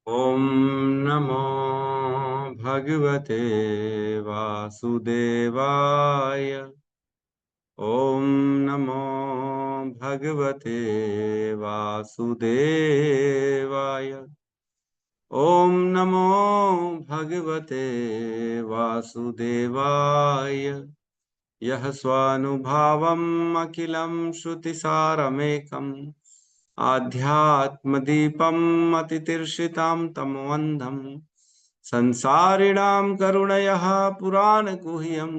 ॐ नमो भगवते वासुदेवाय। ॐ नमो भगवते वासुदेवाय। ॐ नमो भगवते वासुदेवाय। यः स्वानुभावम् अखिलं श्रुतिसारमेकम् आध्यात्मदीपम् अतितीर्षितां तमोऽन्धम् संसारिणां करुणयः पुराणगुह्यम्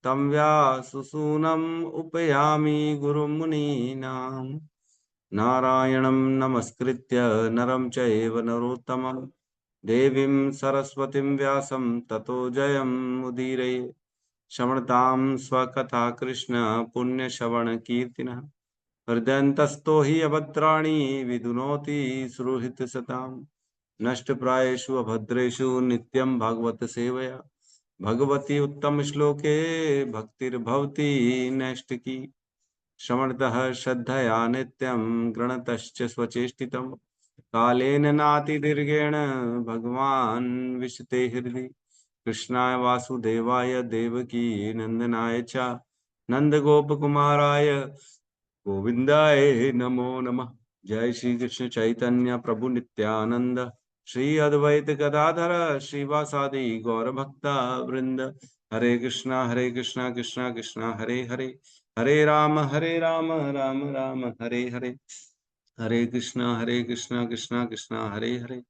तं व्याससूनम् उपयामि गुरुमुनीनाम्। नारायणं नमस्कृत्य नरं चैव नरोत्तमं देवीं सरस्वतीं व्यासं ततो जयमुदीरये। श्रवणतां स्वकथा कृष्ण पुण्यश्रवणकीर्तिनः हृदयन्तस्तो हि अभद्राणि विदुनोति सुहृत्सताम्। नष्टप्रायेषु अभद्रेषु नित्यं भागवत सेवया भगवती उत्तम श्लोके भक्तिर्भवति नैष्टिकी। श्रवणतः श्रद्धया नित्यं गृणतश्च स्वचेष्टितं कालेन नातिदीर्घेण भगवान् विशते हृदि। कृष्णाय वासुदेवाय देवकी नंदनाय च नंदगोपकुमाराय गोविंदाय नमो नमः। जय श्री कृष्ण चैतन्य प्रभु नित्यानंद श्री अद्वैत गदाधर श्रीवासादि गौर भक्ता वृंद। हरे कृष्णा कृष्णा कृष्णा हरे हरे, हरे राम राम राम हरे हरे। हरे कृष्णा कृष्णा कृष्णा हरे हरे,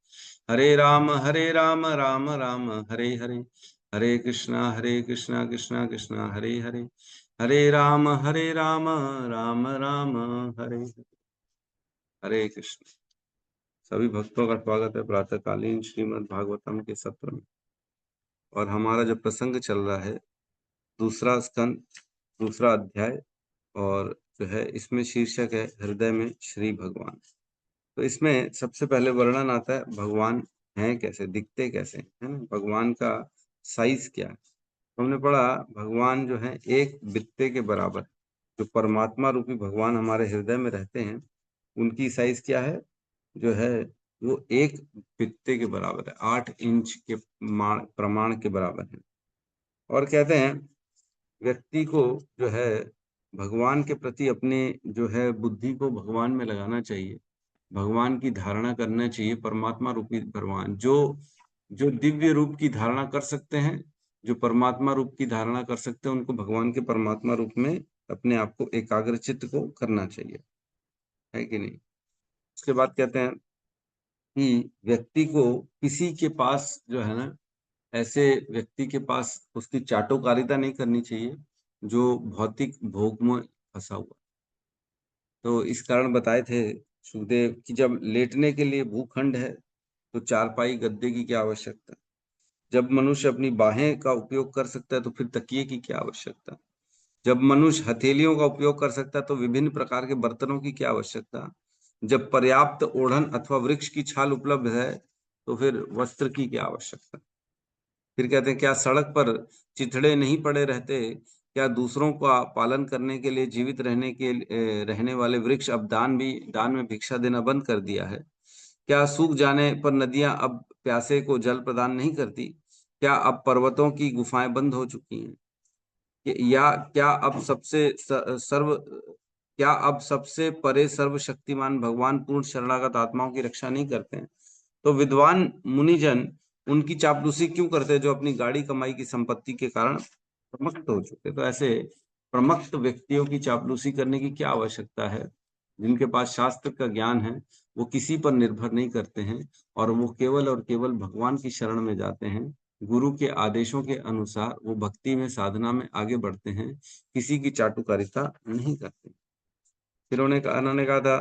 हरे राम राम राम हरे हरे। हरे कृष्णा कृष्णा कृष्णा हरे हरे, हरे राम राम राम हरे हरे। हरे कृष्ण। सभी भक्तों का स्वागत है प्रातःकालीन श्रीमद् भागवतम के सत्र में। और हमारा जो प्रसंग चल रहा है दूसरा स्कंद दूसरा अध्याय, और जो है इसमें शीर्षक है हृदय में श्री भगवान। तो इसमें सबसे पहले वर्णन आता है भगवान हैं कैसे, दिखते कैसे, है ना, भगवान का साइज क्या है। तो हमने पढ़ा भगवान जो है एक बित्ते के बराबर। जो परमात्मा रूपी भगवान हमारे हृदय में रहते हैं उनकी साइज क्या है, जो है वो एक बित्ते के बराबर है, 8 इंच के प्रमाण के बराबर है। और कहते हैं व्यक्ति को जो है भगवान के प्रति अपने जो है बुद्धि को भगवान में लगाना चाहिए, भगवान की धारणा करना चाहिए। परमात्मा रूपी भगवान जो जो दिव्य रूप की धारणा कर सकते हैं, जो परमात्मा रूप की धारणा कर सकते हैं, उनको भगवान के परमात्मा रूप में अपने आप को एकाग्रचित्त को करना चाहिए, है कि नहीं। उसके बाद कहते हैं कि व्यक्ति को किसी के पास जो है ना, ऐसे व्यक्ति के पास उसकी चाटुकारिता नहीं करनी चाहिए जो भौतिक भोग में फंसा हुआ। तो इस कारण बताए थे सुखदेव कि जब लेटने के लिए भूखंड है तो चारपाई गद्दे की क्या आवश्यकता। जब मनुष्य अपनी बाहें का उपयोग कर सकता है तो फिर तकिए की क्या आवश्यकता। जब मनुष्य हथेलियों का उपयोग कर सकता है तो विभिन्न प्रकार के बर्तनों की क्या आवश्यकता। जब पर्याप्त ओढ़न अथवा वृक्ष की छाल उपलब्ध है तो फिर वस्त्र की क्या आवश्यकता। फिर कहते हैं क्या सड़क पर चिथड़े नहीं पड़े रहते, क्या दूसरों का पालन करने के लिए जीवित रहने वाले वृक्ष अब दान में भिक्षा देना बंद कर दिया है। क्या सूख जाने पर नदियां अब प्यासे को जल प्रदान नहीं करती। क्या अब पर्वतों की गुफाएं बंद हो चुकी हैं। या क्या अब सबसे परे सर्वशक्तिमान भगवान पूर्ण शरणागत आत्माओं की रक्षा नहीं करते हैं। तो विद्वान मुनिजन उनकी चापलूसी क्यों करते हैं जो अपनी गाड़ी कमाई की संपत्ति के कारण प्रमत्त हो चुके। तो ऐसे प्रमत्त व्यक्तियों की चापलूसी करने की क्या आवश्यकता है। जिनके पास शास्त्र का ज्ञान है वो किसी पर निर्भर नहीं करते हैं और वो केवल और केवल भगवान की शरण में जाते हैं। गुरु के आदेशों के अनुसार वो भक्ति में साधना में आगे बढ़ते हैं, किसी की चाटुकारिता नहीं करते। फिर उन्होंने कहा था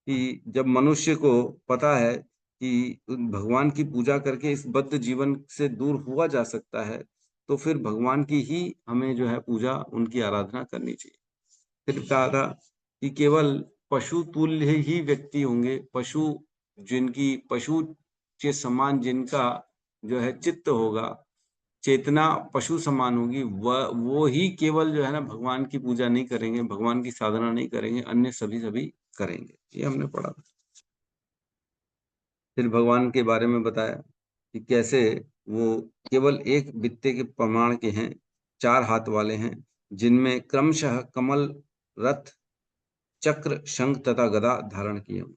कि जब मनुष्य को पता है कि भगवान की पूजा करके इस बद्ध जीवन से दूर हुआ जा सकता है तो फिर भगवान की ही हमें जो है पूजा उनकी आराधना करनी चाहिए। फिर कहा था कि केवल पशु तुल्य ही व्यक्ति होंगे, पशु के समान जिनका जो है चित्त होगा, चेतना पशु समान होगी, वह वो ही केवल जो है ना भगवान की पूजा नहीं करेंगे, भगवान की साधना नहीं करेंगे, अन्य सभी सभी करेंगे। ये हमने पढ़ा था। फिर भगवान के बारे में बताया कि कैसे वो केवल एक बित्ते के प्रमाण के हैं, 4 हाथ वाले हैं, जिनमें क्रमशः कमल, रथ, चक्र, शंख तथा गदा धारण किए हों,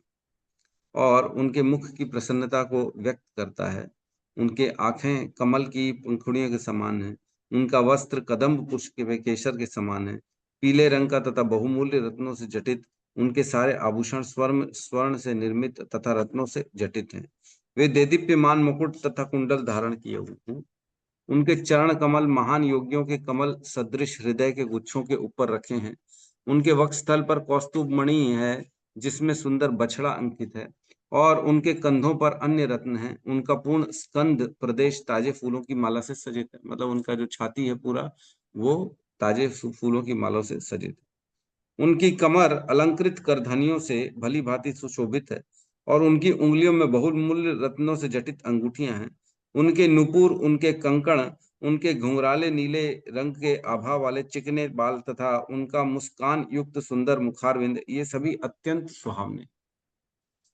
और उनके मुख की प्रसन्नता को व्यक्त करता है। उनके आंखें कमल की पंखुड़ियों के समान हैं। उनका वस्त्र कदम्ब पुष्प के केसर के समान है, पीले रंग का तथा बहुमूल्य रत्नों से जटित। उनके सारे आभूषण स्वर्ण स्वर्ण से निर्मित तथा रत्नों से जटित हैं। वे देदीप्यमान मुकुट तथा कुंडल धारण किए हुए हैं। उनके चरण कमल महान योगियों के कमल सदृश हृदय के गुच्छों के ऊपर रखे हैं। उनके वक्षस्थल पर कौस्तुभ मणि है, जिसमें सुंदर बछड़ा अंकित है, और उनके कंधों पर अन्य रत्न हैं। उनका पूर्ण स्कंद प्रदेश ताजे फूलों की माला से सजित है, मतलब उनका जो छाती है पूरा, वो ताजे फूलों की मालों से सजित है। उनकी कमर अलंकृत करधनियों से भली भांति सुशोभित है, और उनकी उंगलियों में बहुमूल्य रत्नों से जटित अंगूठियां हैं। उनके नुपुर, उनके कंकण, उनके घुंघराले नीले रंग के आभा वाले चिकने बाल तथा उनका मुस्कान युक्त सुंदर मुखारविंद, ये सभी अत्यंत सुहावने।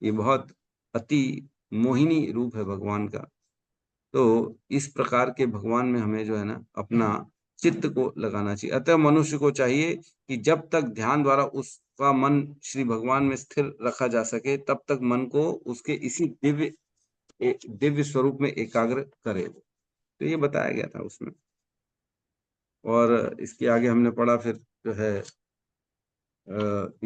ये बहुत अति मोहिनी रूप है भगवान का। तो इस प्रकार के भगवान में हमें जो है ना अपना चित्त को लगाना चाहिए। अतः मनुष्य को चाहिए कि जब तक ध्यान द्वारा उसका मन श्री भगवान में स्थिर रखा जा सके, तब तक मन को उसके इसी दिव्य स्वरूप में एकाग्र करे। तो ये बताया गया था उसमें। और इसके आगे हमने पढ़ा फिर जो है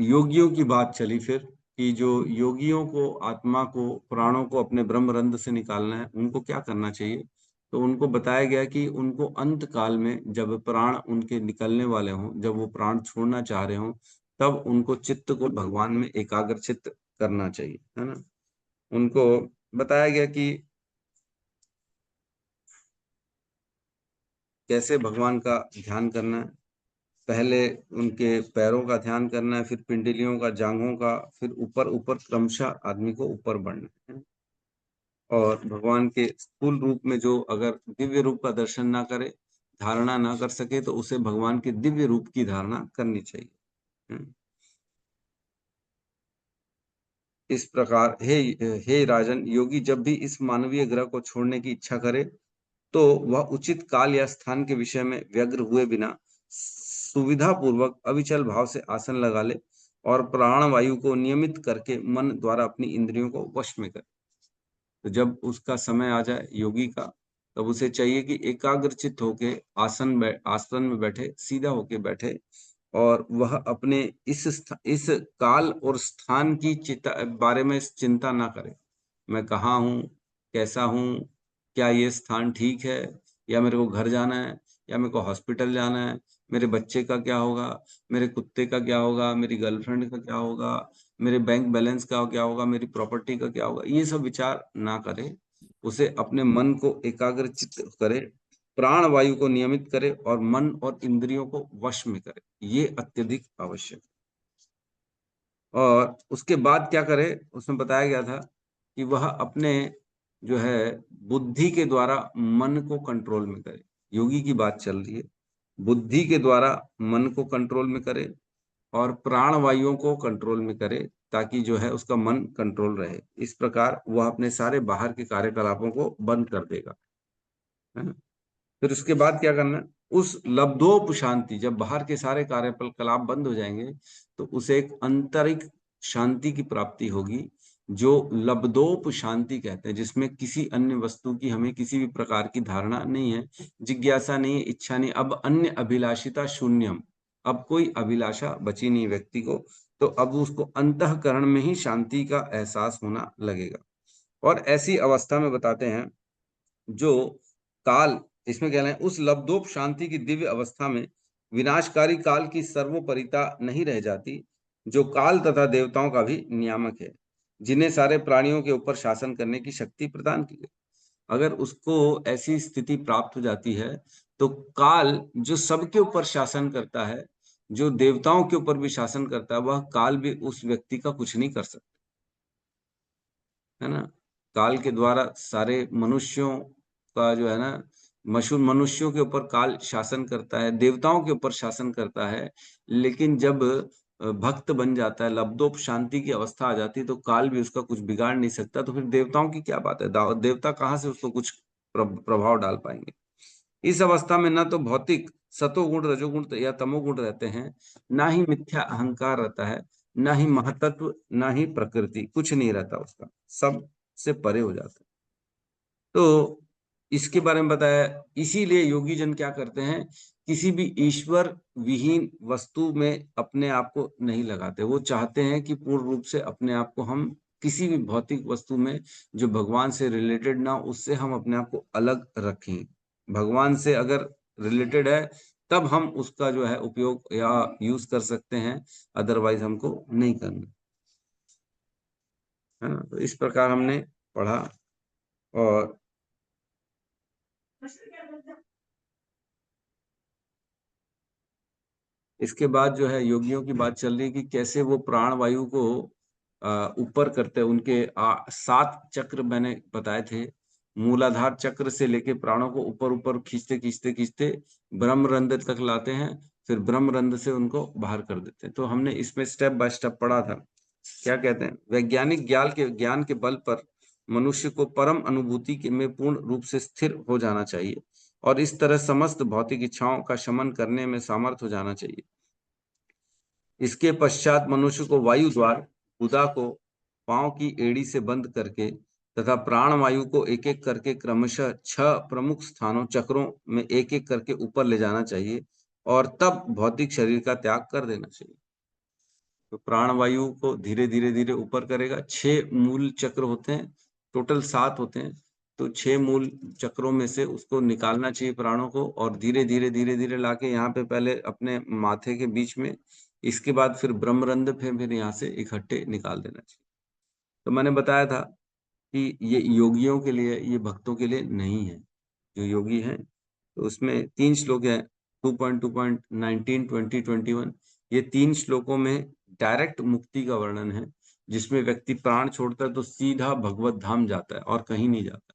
योगियों की बात चली फिर, कि जो योगियों को, आत्मा को, प्राणों को अपने ब्रह्मरंध्र से निकालना है, उनको क्या करना चाहिए। तो उनको बताया गया कि उनको अंत काल में जब प्राण उनके निकलने वाले हों, जब वो प्राण छोड़ना चाह रहे हों, तब उनको चित्त को भगवान में एकाग्र चित्त करना चाहिए, है ना। उनको बताया गया कि कैसे भगवान का ध्यान करना है। पहले उनके पैरों का ध्यान करना है, फिर पिंडलियों का, जांघों का, फिर ऊपर ऊपर क्रमशः आदमी को ऊपर बढ़ना है। और भगवान के स्थूल रूप में जो अगर दिव्य रूप का दर्शन ना करे, धारणा ना कर सके, तो उसे भगवान के दिव्य रूप की धारणा करनी चाहिए। इस प्रकार हे हे राजन, योगी जब भी इस मानवीय ग्रह को छोड़ने की इच्छा करे, तो वह उचित काल या स्थान के विषय में व्यग्र हुए बिना सुविधा पूर्वक अविचल भाव से आसन लगा ले, और प्राण वायु को नियमित करके मन द्वारा अपनी इंद्रियों को वश में करे। तो जब उसका समय आ जाए योगी का, तब उसे चाहिए कि एकाग्रचित होके आसन में बैठे, सीधा होके बैठे, और वह अपने इस काल और स्थान की बारे में चिंता ना करे। मैं कहाँ हूँ, कैसा हूँ, क्या ये स्थान ठीक है, या मेरे को घर जाना है, या मेरे को हॉस्पिटल जाना है, मेरे बच्चे का क्या होगा, मेरे कुत्ते का क्या होगा, मेरी गर्लफ्रेंड का क्या होगा, मेरे बैंक बैलेंस का क्या होगा, मेरी प्रॉपर्टी का क्या होगा, ये सब विचार ना करे। उसे अपने मन को एकाग्रचित करे, प्राण वायु को नियमित करे, और मन और इंद्रियों को वश में करे। ये अत्यधिक आवश्यक है। और उसके बाद क्या करे, उसमें बताया गया था कि वह अपने जो है बुद्धि के द्वारा मन को कंट्रोल में करे। योगी की बात चल रही है। बुद्धि के द्वारा मन को कंट्रोल में करे, और प्राण वायुओं को कंट्रोल में करे, ताकि जो है उसका मन कंट्रोल रहे। इस प्रकार वह अपने सारे बाहर के कार्यकलापों को बंद कर देगा, है ना। फिर उसके बाद क्या करना है, उस लब्धोप शांति, जब बाहर के सारे कार्यकलाप बंद हो जाएंगे, तो उसे एक आंतरिक शांति की प्राप्ति होगी, जो लब्धोप शांति कहते हैं, जिसमें किसी अन्य वस्तु की हमें किसी भी प्रकार की धारणा नहीं है, जिज्ञासा नहीं है, इच्छा नहीं, अब अन्य अभिलाषिता शून्यम। अब कोई अभिलाषा बची नहीं व्यक्ति को, तो अब उसको अंतःकरण में ही शांति का एहसास होना लगेगा। और ऐसी अवस्था में बताते हैं, जो काल, इसमें कह रहे हैं उस लब्धोप शांति की दिव्य अवस्था में विनाशकारी काल की सर्वोपरिता नहीं रह जाती, जो काल तथा देवताओं का भी नियामक है, जिन्हें सारे प्राणियों के ऊपर शासन करने की शक्ति प्रदान की गई। अगर उसको ऐसी स्थिति प्राप्त हो जाती है, तो काल जो सबके ऊपर शासन करता है, जो देवताओं के ऊपर भी शासन करता है, वह काल भी उस व्यक्ति का कुछ नहीं कर सकता, है ना। काल के द्वारा सारे मनुष्यों का जो है ना, मनुष्यों के ऊपर काल शासन करता है, देवताओं के ऊपर शासन करता है। लेकिन जब भक्त बन जाता है, लब्धोप शांति की अवस्था आ जाती है, तो काल भी उसका कुछ बिगाड़ नहीं सकता। तो फिर देवताओं की क्या बात है, देवता कहाँ से उसको कुछ प्रभाव डाल पाएंगे। इस अवस्था में ना तो भौतिक सतोगुण रजोगुण या तमोगुण रहते हैं, ना ही मिथ्या अहंकार रहता है, ना ही महतत्व, ना ही प्रकृति, कुछ नहीं रहता उसका, सब से परे हो जाता है। तो इसके बारे में बताया। इसीलिए योगी जन क्या करते हैं, किसी भी ईश्वर विहीन वस्तु में अपने आप को नहीं लगाते। वो चाहते हैं कि पूर्ण रूप से अपने आप को हम किसी भी भौतिक वस्तु में जो भगवान से रिलेटेड ना, उससे हम अपने आप को अलग रखें। भगवान से अगर रिलेटेड है तब हम उसका जो है उपयोग या यूज कर सकते हैं, अदरवाइज हमको नहीं करना, है ना। तो इस प्रकार हमने पढ़ा। और इसके बाद जो है योगियों की बात चल रही है कि कैसे वो प्राण वायु को ऊपर करते हैं। उनके 7 चक्र मैंने बताए थे, मूलाधार चक्र से लेके प्राणों को ऊपर ऊपर खींचते खींचते खींचते ब्रह्मरंध्र तक लाते हैं, फिर ब्रह्मरंध्र से उनको बाहर कर देते हैं। तो हमने इसमें स्टेप बाय स्टेप पढ़ा था। क्या कहते हैं, वैज्ञानिक ज्ञान के बल पर मनुष्य को परम अनुभूति में पूर्ण रूप से स्थिर हो जाना चाहिए और इस तरह समस्त भौतिक इच्छाओं का शमन करने में सामर्थ हो जाना चाहिए। इसके पश्चात मनुष्य को वायु द्वार गुदा को पांव की एड़ी से बंद करके तथा प्राण वायु को एक एक करके क्रमशः 6 प्रमुख स्थानों चक्रों में एक एक करके ऊपर ले जाना चाहिए और तब भौतिक शरीर का त्याग कर देना चाहिए। तो प्राण वायु को धीरे धीरे धीरे ऊपर करेगा। 6 मूल चक्र होते हैं, टोटल 7 होते हैं। तो 6 मूल चक्रों में से उसको निकालना चाहिए प्राणों को, और धीरे धीरे लाके यहाँ पे पहले अपने माथे के बीच में, इसके बाद फिर ब्रह्मरंध्र, फिर यहाँ से इकट्ठे निकाल देना चाहिए। तो मैंने बताया था कि ये योगियों के लिए, ये भक्तों के लिए नहीं है। जो योगी हैं तो उसमें 3 श्लोक हैं, 2.2.19 20 21। ये 3 श्लोकों में डायरेक्ट मुक्ति का वर्णन है, जिसमें व्यक्ति प्राण छोड़ता है तो सीधा भगवत धाम जाता है और कहीं नहीं जाता।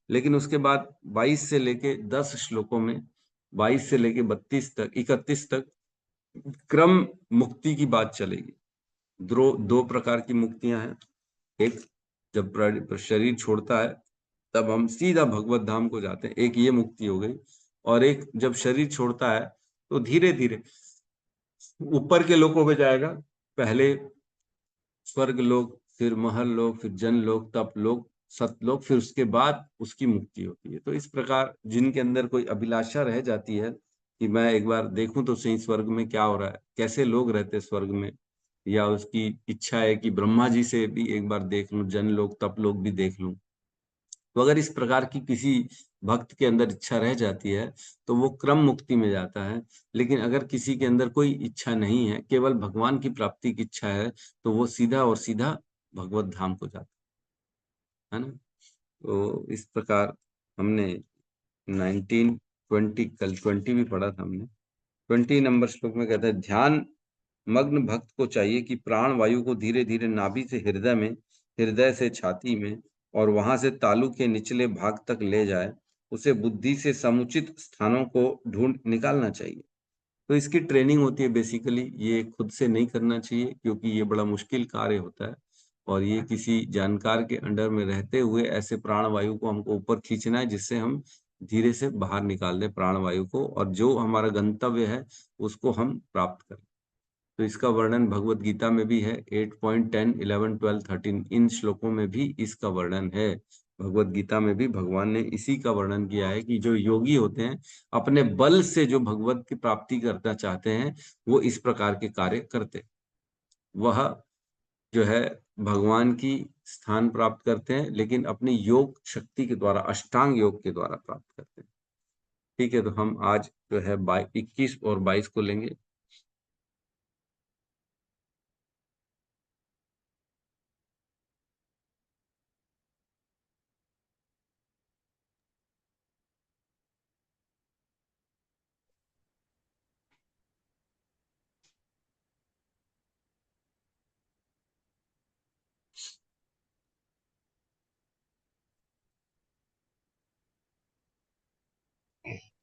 लेकिन उसके बाद 22 से लेके 10 श्लोकों में, 22 से लेके 32 तक 31 तक क्रम मुक्ति की बात चलेगी। दो प्रकार की मुक्तियां हैं। एक, जब शरीर छोड़ता है तब हम सीधा भगवत धाम को जाते हैं, एक ये मुक्ति हो गई। और एक, जब शरीर छोड़ता है तो धीरे धीरे ऊपर के लोकों में जाएगा। पहले स्वर्ग लोक, फिर महल लोक, फिर जन लोक, तप लोक, सतलोक, फिर उसके बाद उसकी मुक्ति होती है। तो इस प्रकार जिनके अंदर कोई अभिलाषा रह जाती है कि मैं एक बार देखूं तो सही स्वर्ग में क्या हो रहा है, कैसे लोग रहते हैं स्वर्ग में, या उसकी इच्छा है कि ब्रह्मा जी से भी एक बार देख लूं, जन लोक तप लोक भी देख लूं। तो अगर इस प्रकार की किसी भक्त के अंदर इच्छा रह जाती है तो वो क्रम मुक्ति में जाता है। लेकिन अगर किसी के अंदर कोई इच्छा नहीं है, केवल भगवान की प्राप्ति की इच्छा है, तो वो सीधा और सीधा भगवत धाम को जाता है ना। तो इस प्रकार हमने 19 20, कल 20 भी पढ़ा था हमने। 20 नंबर श्लोक में कहता है, ध्यान मग्न भक्त को चाहिए कि प्राण वायु को धीरे धीरे नाभि से हृदय में, हृदय से छाती में और वहां से तालू के निचले भाग तक ले जाए। उसे बुद्धि से समुचित स्थानों को ढूंढ निकालना चाहिए। तो इसकी ट्रेनिंग होती है बेसिकली, ये खुद से नहीं करना चाहिए क्योंकि ये बड़ा मुश्किल कार्य होता है। और ये किसी जानकार के अंडर में रहते हुए ऐसे प्राण वायु को हमको ऊपर खींचना है, जिससे हम धीरे से बाहर निकाल दें प्राण वायु को, और जो हमारा गंतव्य है उसको हम प्राप्त करें। तो इसका वर्णन भगवत गीता में भी है, 8.10 11 12 13, इन श्लोकों में भी इसका वर्णन है। भगवत गीता में भी भगवान ने इसी का वर्णन किया है कि जो योगी होते हैं, अपने बल से जो भगवत की प्राप्ति करना चाहते हैं, वो इस प्रकार के कार्य करते हैं। वह जो है भगवान की स्थान प्राप्त करते हैं, लेकिन अपनी योग शक्ति के द्वारा, अष्टांग योग के द्वारा प्राप्त करते हैं। ठीक है, तो हम आज जो है 21 और 22 को लेंगे।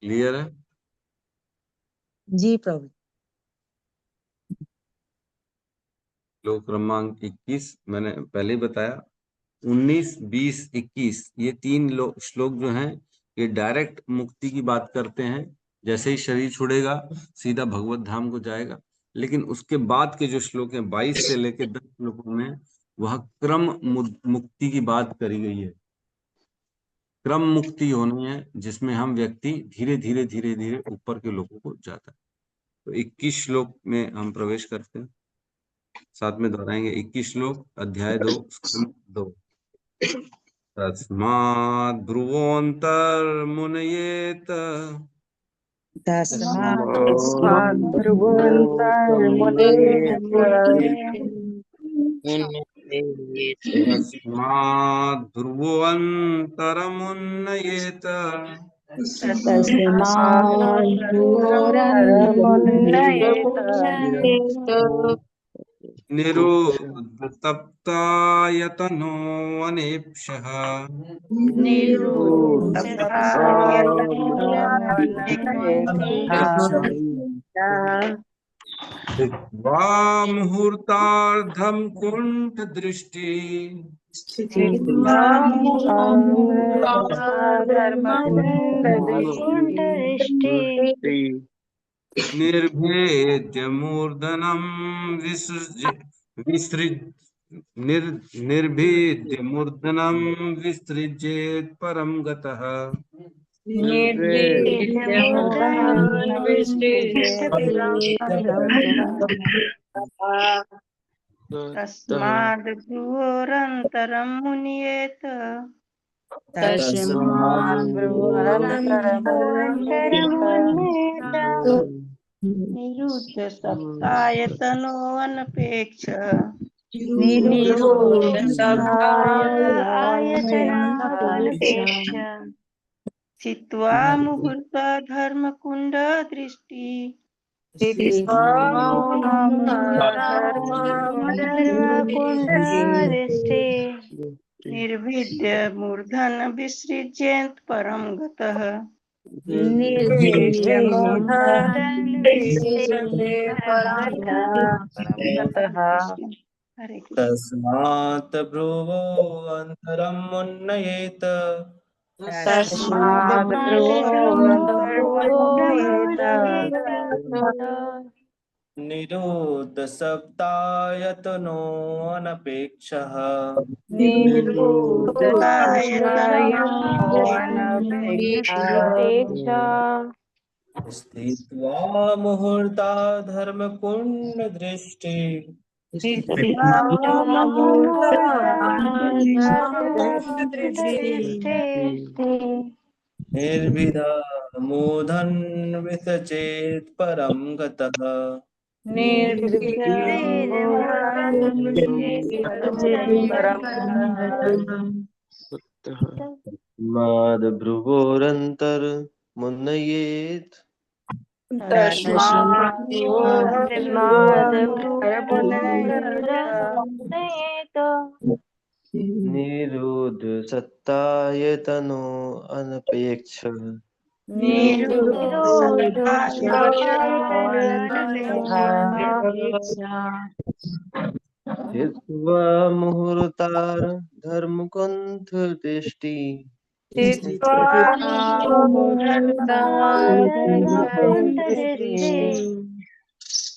क्लियर है? जी प्रभु। श्लोक क्रमांक 21 मैंने पहले ही बताया। 19, 20, 21 ये तीन श्लोक जो हैं ये डायरेक्ट मुक्ति की बात करते हैं। जैसे ही शरीर छुड़ेगा सीधा भगवत धाम को जाएगा। लेकिन उसके बाद के जो श्लोक हैं 22 से लेकर 10 श्लोकों में वह क्रम मुक्ति की बात करी गई है। क्रम मुक्ति होनी है जिसमें हम व्यक्ति धीरे धीरे धीरे धीरे ऊपर के लोगों को जाता है। तो 21 श्लोक में हम प्रवेश करते हैं, साथ में दोहराएंगे। 21 श्लोक, अध्याय 2, स्कंद 2। तस्माद् ब्रुवोऽन्तर्मुनयेत तस्माद् ध्रुवोऽन्तरमुन्नयेत निरुद्धसप्तायतनो अनेप्सः स्थित्वा मुहूर्तार्धं कुण्ठदृष्टि निर्भेद्य मूर्धनं निर्भेद्य मूर्धनं विसृजेत् परं गतः। तस्माद् भ्रुवोरन्तरं मुन्येत निरुद्ध सप्तायतनो अनपेक्ष चित्वा मुहूर्त धर्म कुंड दृष्टि निर्भिद्य मूर्धन विसृजेत् परं गतः। तस्मात् ब्रुवो अन्तरं मुन्नयेत निरुद्ध सप्तायतनो अनपेक्षः स्थित्वा मुहूर्ता धर्मकुण्ड दृष्टि निर्भिदा मूधन् विसचेत् परं गतः। तस्माद् भ्रुवोरन्तर् मुन्नयेत् निरुद्ध सत्तायतनो अनपेक्षः स्थित्वा मुहूर्तार् धर्मकुण्ठ दृष्टि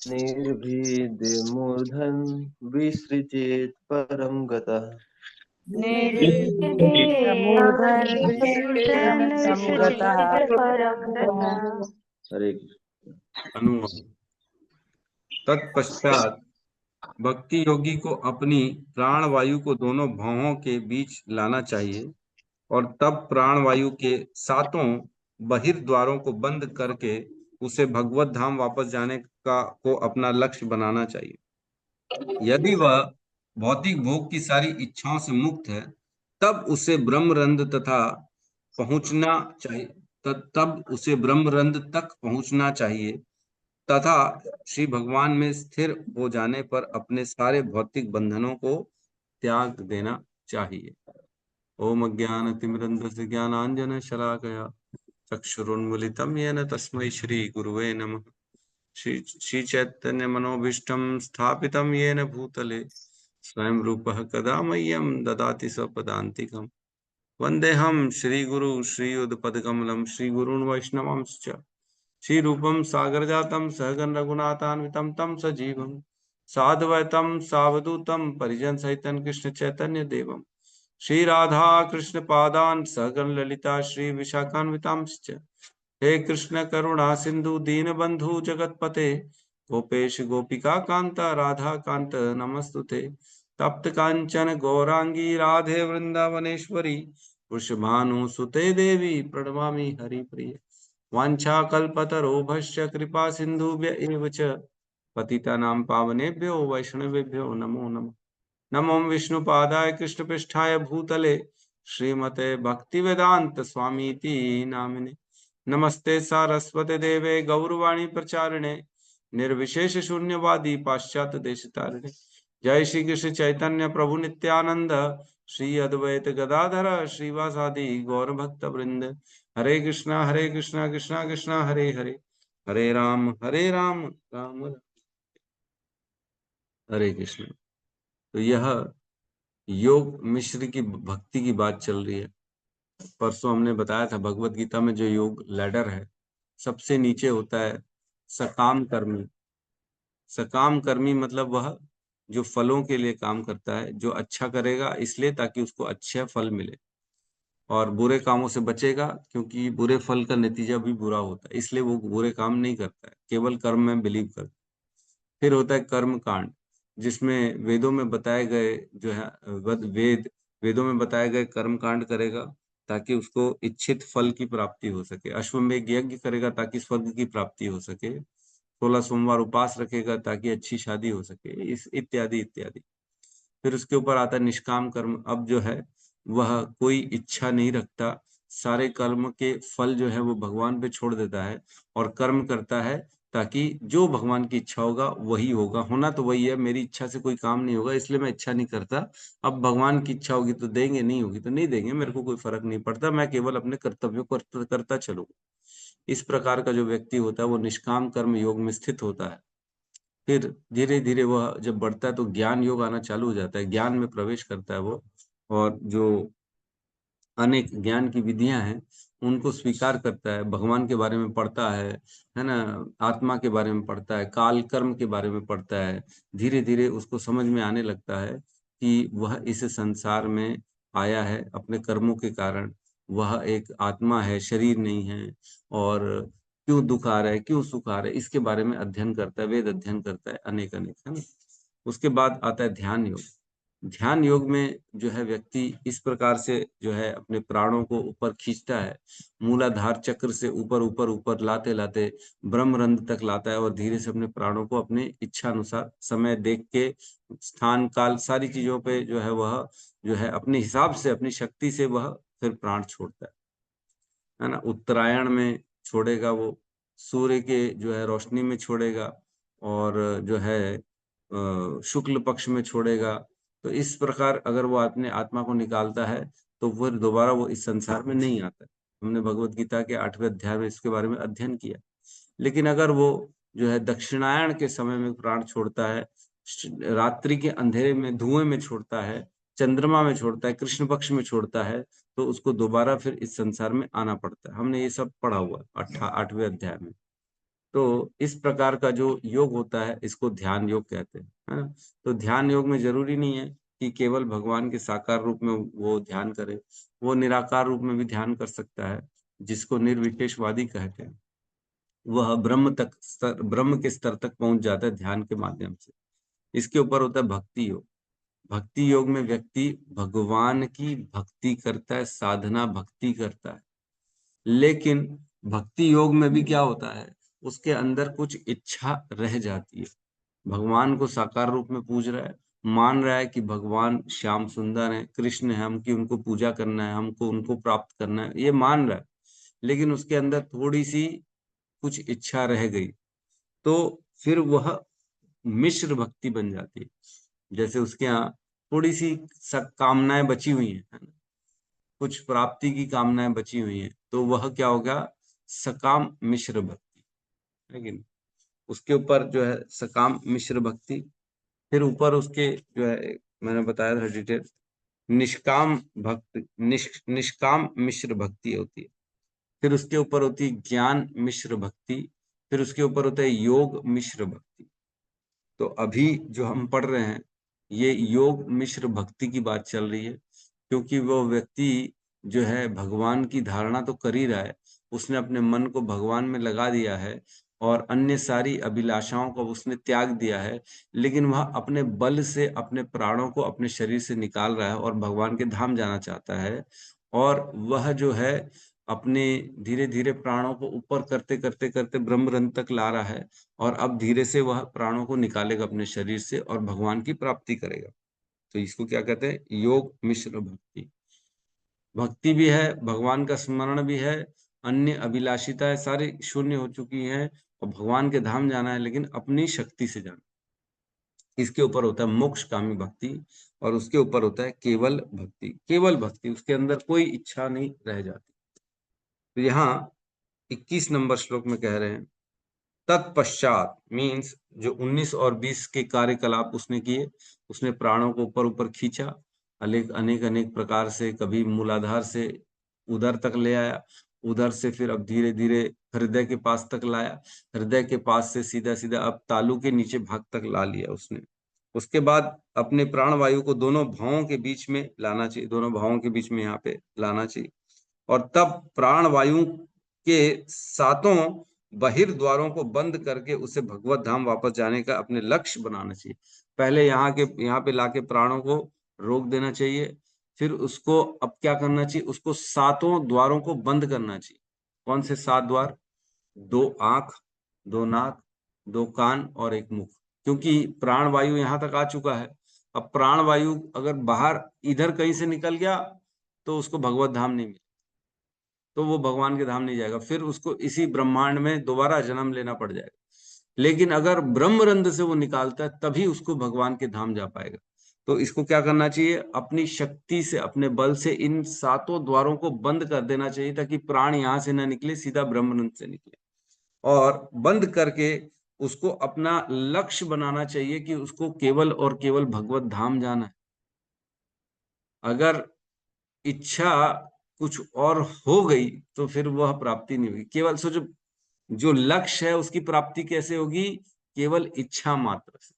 निर्भीद्य मूर्धन् विसृजेत् परं गतः। हरे अनुवाद। तत्पश्चात भक्ति योगी को अपनी प्राण वायु को दोनों भौहों के बीच लाना चाहिए और तब प्राण वायु के 7 बहिर्द्वारों को बंद करके उसे भगवत धाम वापस जाने को अपना लक्ष्य बनाना चाहिए। यदि वह भौतिक भोग की सारी इच्छाओं से मुक्त है तब उसे ब्रह्मरंध तक पहुंचना चाहिए तथा श्री भगवान में स्थिर हो जाने पर अपने सारे भौतिक बंधनों को त्याग देना चाहिए। ओम अज्ञानतिमिरन्धस्य ज्ञानाञ्जनशलाकया चक्षुरुन्मीलितं येन तस्मै श्री गुरुवे नमः। श्री चैतन्य मनोभीष्टं स्थापितं येन भूतले स्वयं रूपः कदा मह्यं ददाति स्वपदान्तिकम्। वन्देऽहं श्रीगुरु श्रीयुतपदकमलं श्रीगुरून् वैष्णवांश्च श्रीरूपं सागरजातं सहगण रघुनाथान्वितं तं सजीवं साद्वैतं सावधूतं परिजन सहितं कृष्ण चैतन्य देवं श्री राधा कृष्ण पादान् सहगण ललिता श्री विशाखान्वितांश्च। हे कृष्ण करुणा सिंधु दीनबंधु जगतपते गोपेश गोपिका कांता राधा कांत नमस्तुते। तप्त कांचन गौरांगी राधे वृंदावनेश्वरी वृषभानुसुते देवी प्रणमामि हरिप्रिय। वाञ्छाकल्पतरोभश्च कृपा सिन्धुभ्य एव च पतितानां पावनेभ्यो वैष्णवेभ्यो नमो नमः। नमो विष्णुपादाय कृष्णपृष्ठाय भूतले श्रीमते भक्तिवेदांत स्वामीति नामिने। नमस्ते सारस्वते देवे गौरवाणी प्रचारिणे निर्विशेष शून्यवादी पाश्चात्य देश तारिणे। जय श्री कृष्ण चैतन्य प्रभु नित्यानंद श्री अद्वैत गदाधर श्रीवासादि गौर भक्त वृंद। हरे कृष्णा कृष्णा कृष्णा हरे हरे, हरे राम राम राम हरे कृष्ण। तो यह योग मिश्र की भक्ति की बात चल रही है। परसों हमने बताया था भगवत गीता में जो योग लैडर है, सबसे नीचे होता है सकाम कर्मी। सकाम कर्मी मतलब वह जो फलों के लिए काम करता है, जो अच्छा करेगा इसलिए ताकि उसको अच्छा फल मिले, और बुरे कामों से बचेगा क्योंकि बुरे फल का नतीजा भी बुरा होता है, इसलिए वो बुरे काम नहीं करता है, केवल कर्म में बिलीव करता है। फिर होता है कर्म कांड, जिसमें वेदों में बताए गए जो है वेदों में बताए गए कर्म कांड करेगा ताकि उसको इच्छित फल की प्राप्ति हो सके। अश्वमेध यज्ञ करेगा ताकि स्वर्ग की प्राप्ति हो सके। 16 सोमवार उपास रखेगा ताकि अच्छी शादी हो सके, इस इत्यादि इत्यादि। फिर उसके ऊपर आता है निष्काम कर्म। अब जो है वह कोई इच्छा नहीं रखता, सारे कर्म के फल जो है वो भगवान पे छोड़ देता है और कर्म करता है ताकि जो भगवान की इच्छा होगा वही होगा। होना तो वही है, मेरी इच्छा से कोई काम नहीं होगा इसलिए मैं इच्छा नहीं करता। अब भगवान की इच्छा होगी तो देंगे, नहीं होगी तो नहीं देंगे, मेरे को कोई फर्क नहीं पड़ता, मैं केवल अपने कर्तव्यों को करता चलूंगा। इस प्रकार का जो व्यक्ति होता है वो निष्काम कर्म योग में स्थित होता है। फिर धीरे धीरे वह जब बढ़ता है तो ज्ञान योग आना चालू हो जाता है, ज्ञान में प्रवेश करता है वो, और जो अनेक ज्ञान की विधियां हैं उनको स्वीकार करता है, भगवान के बारे में पढ़ता है ना, आत्मा के बारे में पढ़ता है, काल कर्म के बारे में पढ़ता है। धीरे धीरे उसको समझ में आने लगता है कि वह इस संसार में आया है अपने कर्मों के कारण, वह एक आत्मा है, शरीर नहीं है, और क्यों दुख आ रहा है, क्यों सुख आ रहा है, इसके बारे में अध्ययन करता है, वेद अध्ययन करता है अनेक अनेक, है ना। उसके बाद आता है ध्यान योग। ध्यान योग में जो है व्यक्ति इस प्रकार से जो है अपने प्राणों को ऊपर खींचता है, मूलाधार चक्र से ऊपर ऊपर ऊपर लाते लाते ब्रह्मरंध्र तक लाता है, और धीरे से अपने प्राणों को अपने इच्छा अनुसार समय देख के स्थान काल सारी चीजों पे जो है वह जो है अपने हिसाब से अपनी शक्ति से वह फिर प्राण छोड़ता है ना। उत्तरायण में छोड़ेगा वो, सूर्य के जो है रोशनी में छोड़ेगा, और जो है शुक्ल पक्ष में छोड़ेगा। तो इस प्रकार अगर वो अपने आत्मा को निकालता है तो फिर दोबारा वो इस संसार में नहीं आता है। हमने भगवत गीता के 8वें अध्याय में इसके बारे में अध्ययन किया। लेकिन अगर वो जो है दक्षिणायन के समय में प्राण छोड़ता है, रात्रि के अंधेरे में धुएं में छोड़ता है, चंद्रमा में छोड़ता है, कृष्ण पक्ष में छोड़ता है, तो उसको दोबारा फिर इस संसार में आना पड़ता है। हमने ये सब पढ़ा हुआ 8वें अध्याय में। तो इस प्रकार का जो योग होता है इसको ध्यान योग कहते हैं, है ना। तो ध्यान योग में जरूरी नहीं है कि केवल भगवान के साकार रूप में वो ध्यान करे, वो निराकार रूप में भी ध्यान कर सकता है, जिसको निर्विशेषवादी कहते हैं। वह ब्रह्म के स्तर तक पहुंच जाता है ध्यान के माध्यम से। इसके ऊपर होता है भक्ति योग। भक्ति योग में व्यक्ति भगवान की भक्ति करता है, साधना भक्ति करता है। लेकिन भक्ति योग में भी क्या होता है, उसके अंदर कुछ इच्छा रह जाती है। भगवान को साकार रूप में पूज रहा है, मान रहा है कि भगवान श्याम सुंदर है, कृष्ण है, हम की उनको पूजा करना है, हमको उनको प्राप्त करना है, ये मान रहा है। लेकिन उसके अंदर थोड़ी सी कुछ इच्छा रह गई तो फिर वह मिश्र भक्ति बन जाती है। जैसे उसके यहाँ थोड़ी सी कामनाएं बची हुई हैं, है ना, कुछ प्राप्ति की कामनाएं बची हुई हैं, तो वह क्या होगा, सकाम मिश्र भक्ति, है कि नहीं। उसके ऊपर जो है सकाम मिश्र भक्ति, फिर ऊपर उसके जो है मैंने बताया था डिटेल, निष्काम भक्ति, निष्काम मिश्र भक्ति होती है, फिर उसके ऊपर होती है ज्ञान मिश्र भक्ति, फिर उसके ऊपर होता है योग मिश्र भक्ति। तो अभी जो हम पढ़ रहे हैं ये योग मिश्र भक्ति की बात चल रही है, क्योंकि वो व्यक्ति जो है भगवान की धारणा तो कर ही रहा है, उसने अपने मन को भगवान में लगा दिया है और अन्य सारी अभिलाषाओं को उसने त्याग दिया है, लेकिन वह अपने बल से अपने प्राणों को अपने शरीर से निकाल रहा है और भगवान के धाम जाना चाहता है। और वह जो है अपने धीरे धीरे प्राणों को ऊपर करते करते करते ब्रह्मरंध तक ला रहा है, और अब धीरे से वह प्राणों को निकालेगा अपने शरीर से और भगवान की प्राप्ति करेगा। तो इसको क्या कहते हैं? योग मिश्र भक्ति। भक्ति भी है, भगवान का स्मरण भी है, अन्य अभिलाषिताएं सारी शून्य हो चुकी हैं और भगवान के धाम जाना है, लेकिन अपनी शक्ति से जाना। इसके ऊपर होता है मोक्षकामी भक्ति और उसके ऊपर होता है केवल भक्ति। केवल भक्ति, उसके अंदर कोई इच्छा नहीं रह जाती। तो यहाँ 21 नंबर श्लोक में कह रहे हैं तत्पश्चात, मीन्स जो 19 और 20 के कार्यकलाप उसने किए, उसने प्राणों को ऊपर ऊपर खींचा, अनेक अनेक अनेक प्रकार से, कभी मूलाधार से उधर तक ले आया, उधर से फिर अब धीरे धीरे हृदय के पास तक लाया, हृदय के पास से सीधा सीधा अब तालू के नीचे भाग तक ला लिया उसने। उसके बाद अपने प्राण वायु को दोनों भावों के बीच में लाना चाहिए, दोनों भावों के बीच में यहाँ पे लाना चाहिए, और तब प्राण वायु के सातों बहिर्द्वारों को बंद करके उसे भगवत धाम वापस जाने का अपने लक्ष्य बनाना चाहिए। पहले यहाँ पे लाके प्राणों को रोक देना चाहिए, फिर उसको अब क्या करना चाहिए, उसको सातों द्वारों को बंद करना चाहिए। कौन से 7 द्वार? 2 आंख, 2 नाक, 2 कान और 1 मुख, क्योंकि प्राण वायु यहाँ तक आ चुका है। अब प्राण वायु अगर बाहर इधर कहीं से निकल गया तो उसको भगवत धाम नहीं मिलेगा, तो वो भगवान के धाम नहीं जाएगा, फिर उसको इसी ब्रह्मांड में दोबारा जन्म लेना पड़ जाएगा। लेकिन अगर ब्रह्मरंध्र से वो निकालता है तभी उसको भगवान के धाम जा पाएगा। तो इसको क्या करना चाहिए? अपनी शक्ति से, अपने बल से इन सातों द्वारों को बंद कर देना चाहिए, ताकि प्राण यहाँ से ना निकले, सीधा ब्रह्मरंध्र से निकले। और बंद करके उसको अपना लक्ष्य बनाना चाहिए कि उसको केवल और केवल भगवत धाम जाना है। अगर इच्छा कुछ और हो गई तो फिर वह प्राप्ति नहीं होगी। केवल सोचो, जो लक्ष्य है उसकी प्राप्ति कैसे होगी? केवल इच्छा मात्र से।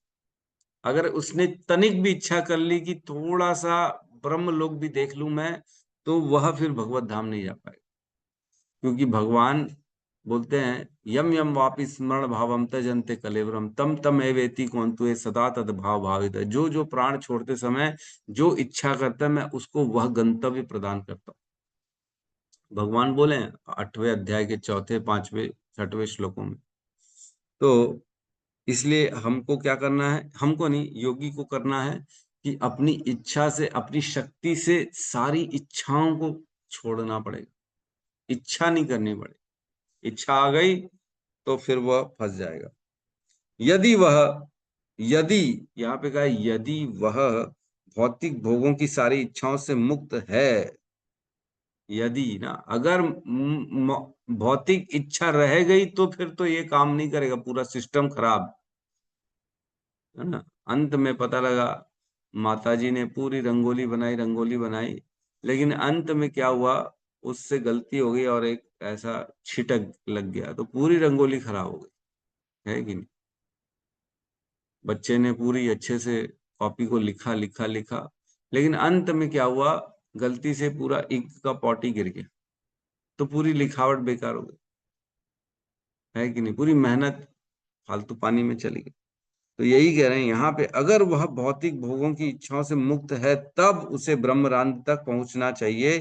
अगर उसने तनिक भी इच्छा कर ली कि थोड़ा सा ब्रह्म लोक भी देख लूं मैं, तो वह फिर भगवत धाम नहीं जा पाएगा, क्योंकि भगवान बोलते हैं यम यम वापि स्मरण भावम त्यजन्ते कलेवरम तम तम एवेति कौन्तु सदा तद भाव भावित। जो जो प्राण छोड़ते समय जो इच्छा करता है, मैं उसको वह गंतव्य प्रदान करता हूँ। भगवान बोले 8वें अध्याय के 4, 5, 6वें श्लोकों में। तो इसलिए हमको क्या करना है? हमको नहीं, योगी को करना है कि अपनी इच्छा से, अपनी शक्ति से सारी इच्छाओं को छोड़ना पड़ेगा। इच्छा नहीं करनी पड़ेगी। इच्छा आ गई तो फिर वह फंस जाएगा। यदि यहाँ पे कहा है, यदि वह भौतिक भोगों की सारी इच्छाओं से मुक्त है, यदि ना, अगर भौतिक इच्छा रह गई तो फिर तो ये काम नहीं करेगा, पूरा सिस्टम खराब है ना। अंत में पता लगा माताजी ने पूरी रंगोली बनाई, लेकिन अंत में क्या हुआ, उससे गलती हो गई और एक ऐसा छिटक लग गया तो पूरी रंगोली खराब हो गई, है कि नहीं। बच्चे ने पूरी अच्छे से कॉपी को लिखा लिखा लिखा, लेकिन अंत में क्या हुआ, गलती से पूरा इंक का पॉट ही गिर गया, तो पूरी लिखावट बेकार हो गई, है कि नहीं। पूरी मेहनत फालतू पानी में चली गई। तो यही कह रहे हैं यहाँ पे, अगर वह भौतिक भोगों की इच्छाओं से मुक्त है तब उसे ब्रह्मरांत तक पहुंचना चाहिए,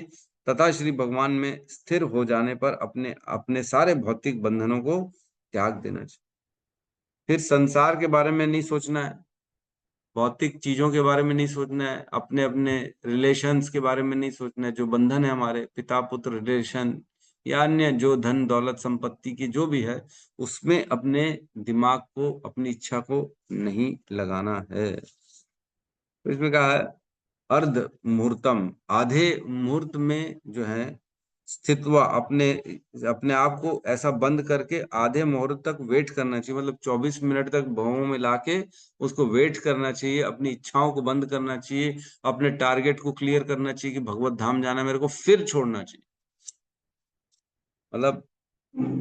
तथा श्री भगवान में स्थिर हो जाने पर अपने अपने सारे भौतिक बंधनों को त्याग देना चाहिए। फिर संसार के बारे में नहीं सोचना है, भौतिक चीजों के बारे में नहीं सोचना है, अपने अपने रिलेशंस के बारे में नहीं सोचना है, जो बंधन है हमारे पिता पुत्र रिलेशन या अन्य जो धन दौलत संपत्ति की जो भी है, उसमें अपने दिमाग को, अपनी इच्छा को नहीं लगाना है। तो इसमें कहा है अर्ध मुहूर्तम, आधे मुहूर्त में जो है स्थित्वा अपने अपने आप को ऐसा बंद करके आधे मुहूर्त तक वेट करना चाहिए, मतलब 24 मिनट तक भवों में लाके उसको वेट करना चाहिए, अपनी इच्छाओं को बंद करना चाहिए, अपने टारगेट को क्लियर करना चाहिए कि भगवत धाम जाना है मेरे को, फिर छोड़ना चाहिए। मतलब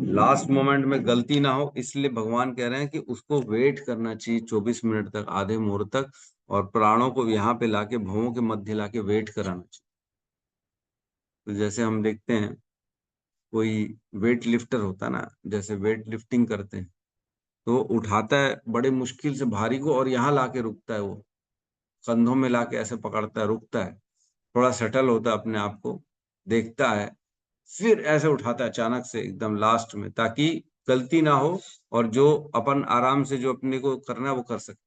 लास्ट मोमेंट में गलती ना हो, इसलिए भगवान कह रहे हैं कि उसको वेट करना चाहिए 24 मिनट तक, आधे मुहूर्त तक, और प्राणों को यहाँ पे लाके भवों के मध्य लाके वेट कराना चाहिए। तो जैसे हम देखते हैं कोई वेट लिफ्टर होता है ना, जैसे वेट लिफ्टिंग करते हैं तो उठाता है बड़े मुश्किल से भारी को और यहाँ लाके रुकता है, वो कंधों में लाके ऐसे पकड़ता है, रुकता है, थोड़ा सेटल होता है अपने आप को, देखता है, फिर ऐसे उठाता है अचानक से एकदम लास्ट में, ताकि गलती ना हो और जो अपन आराम से जो अपने को करना है वो कर सके।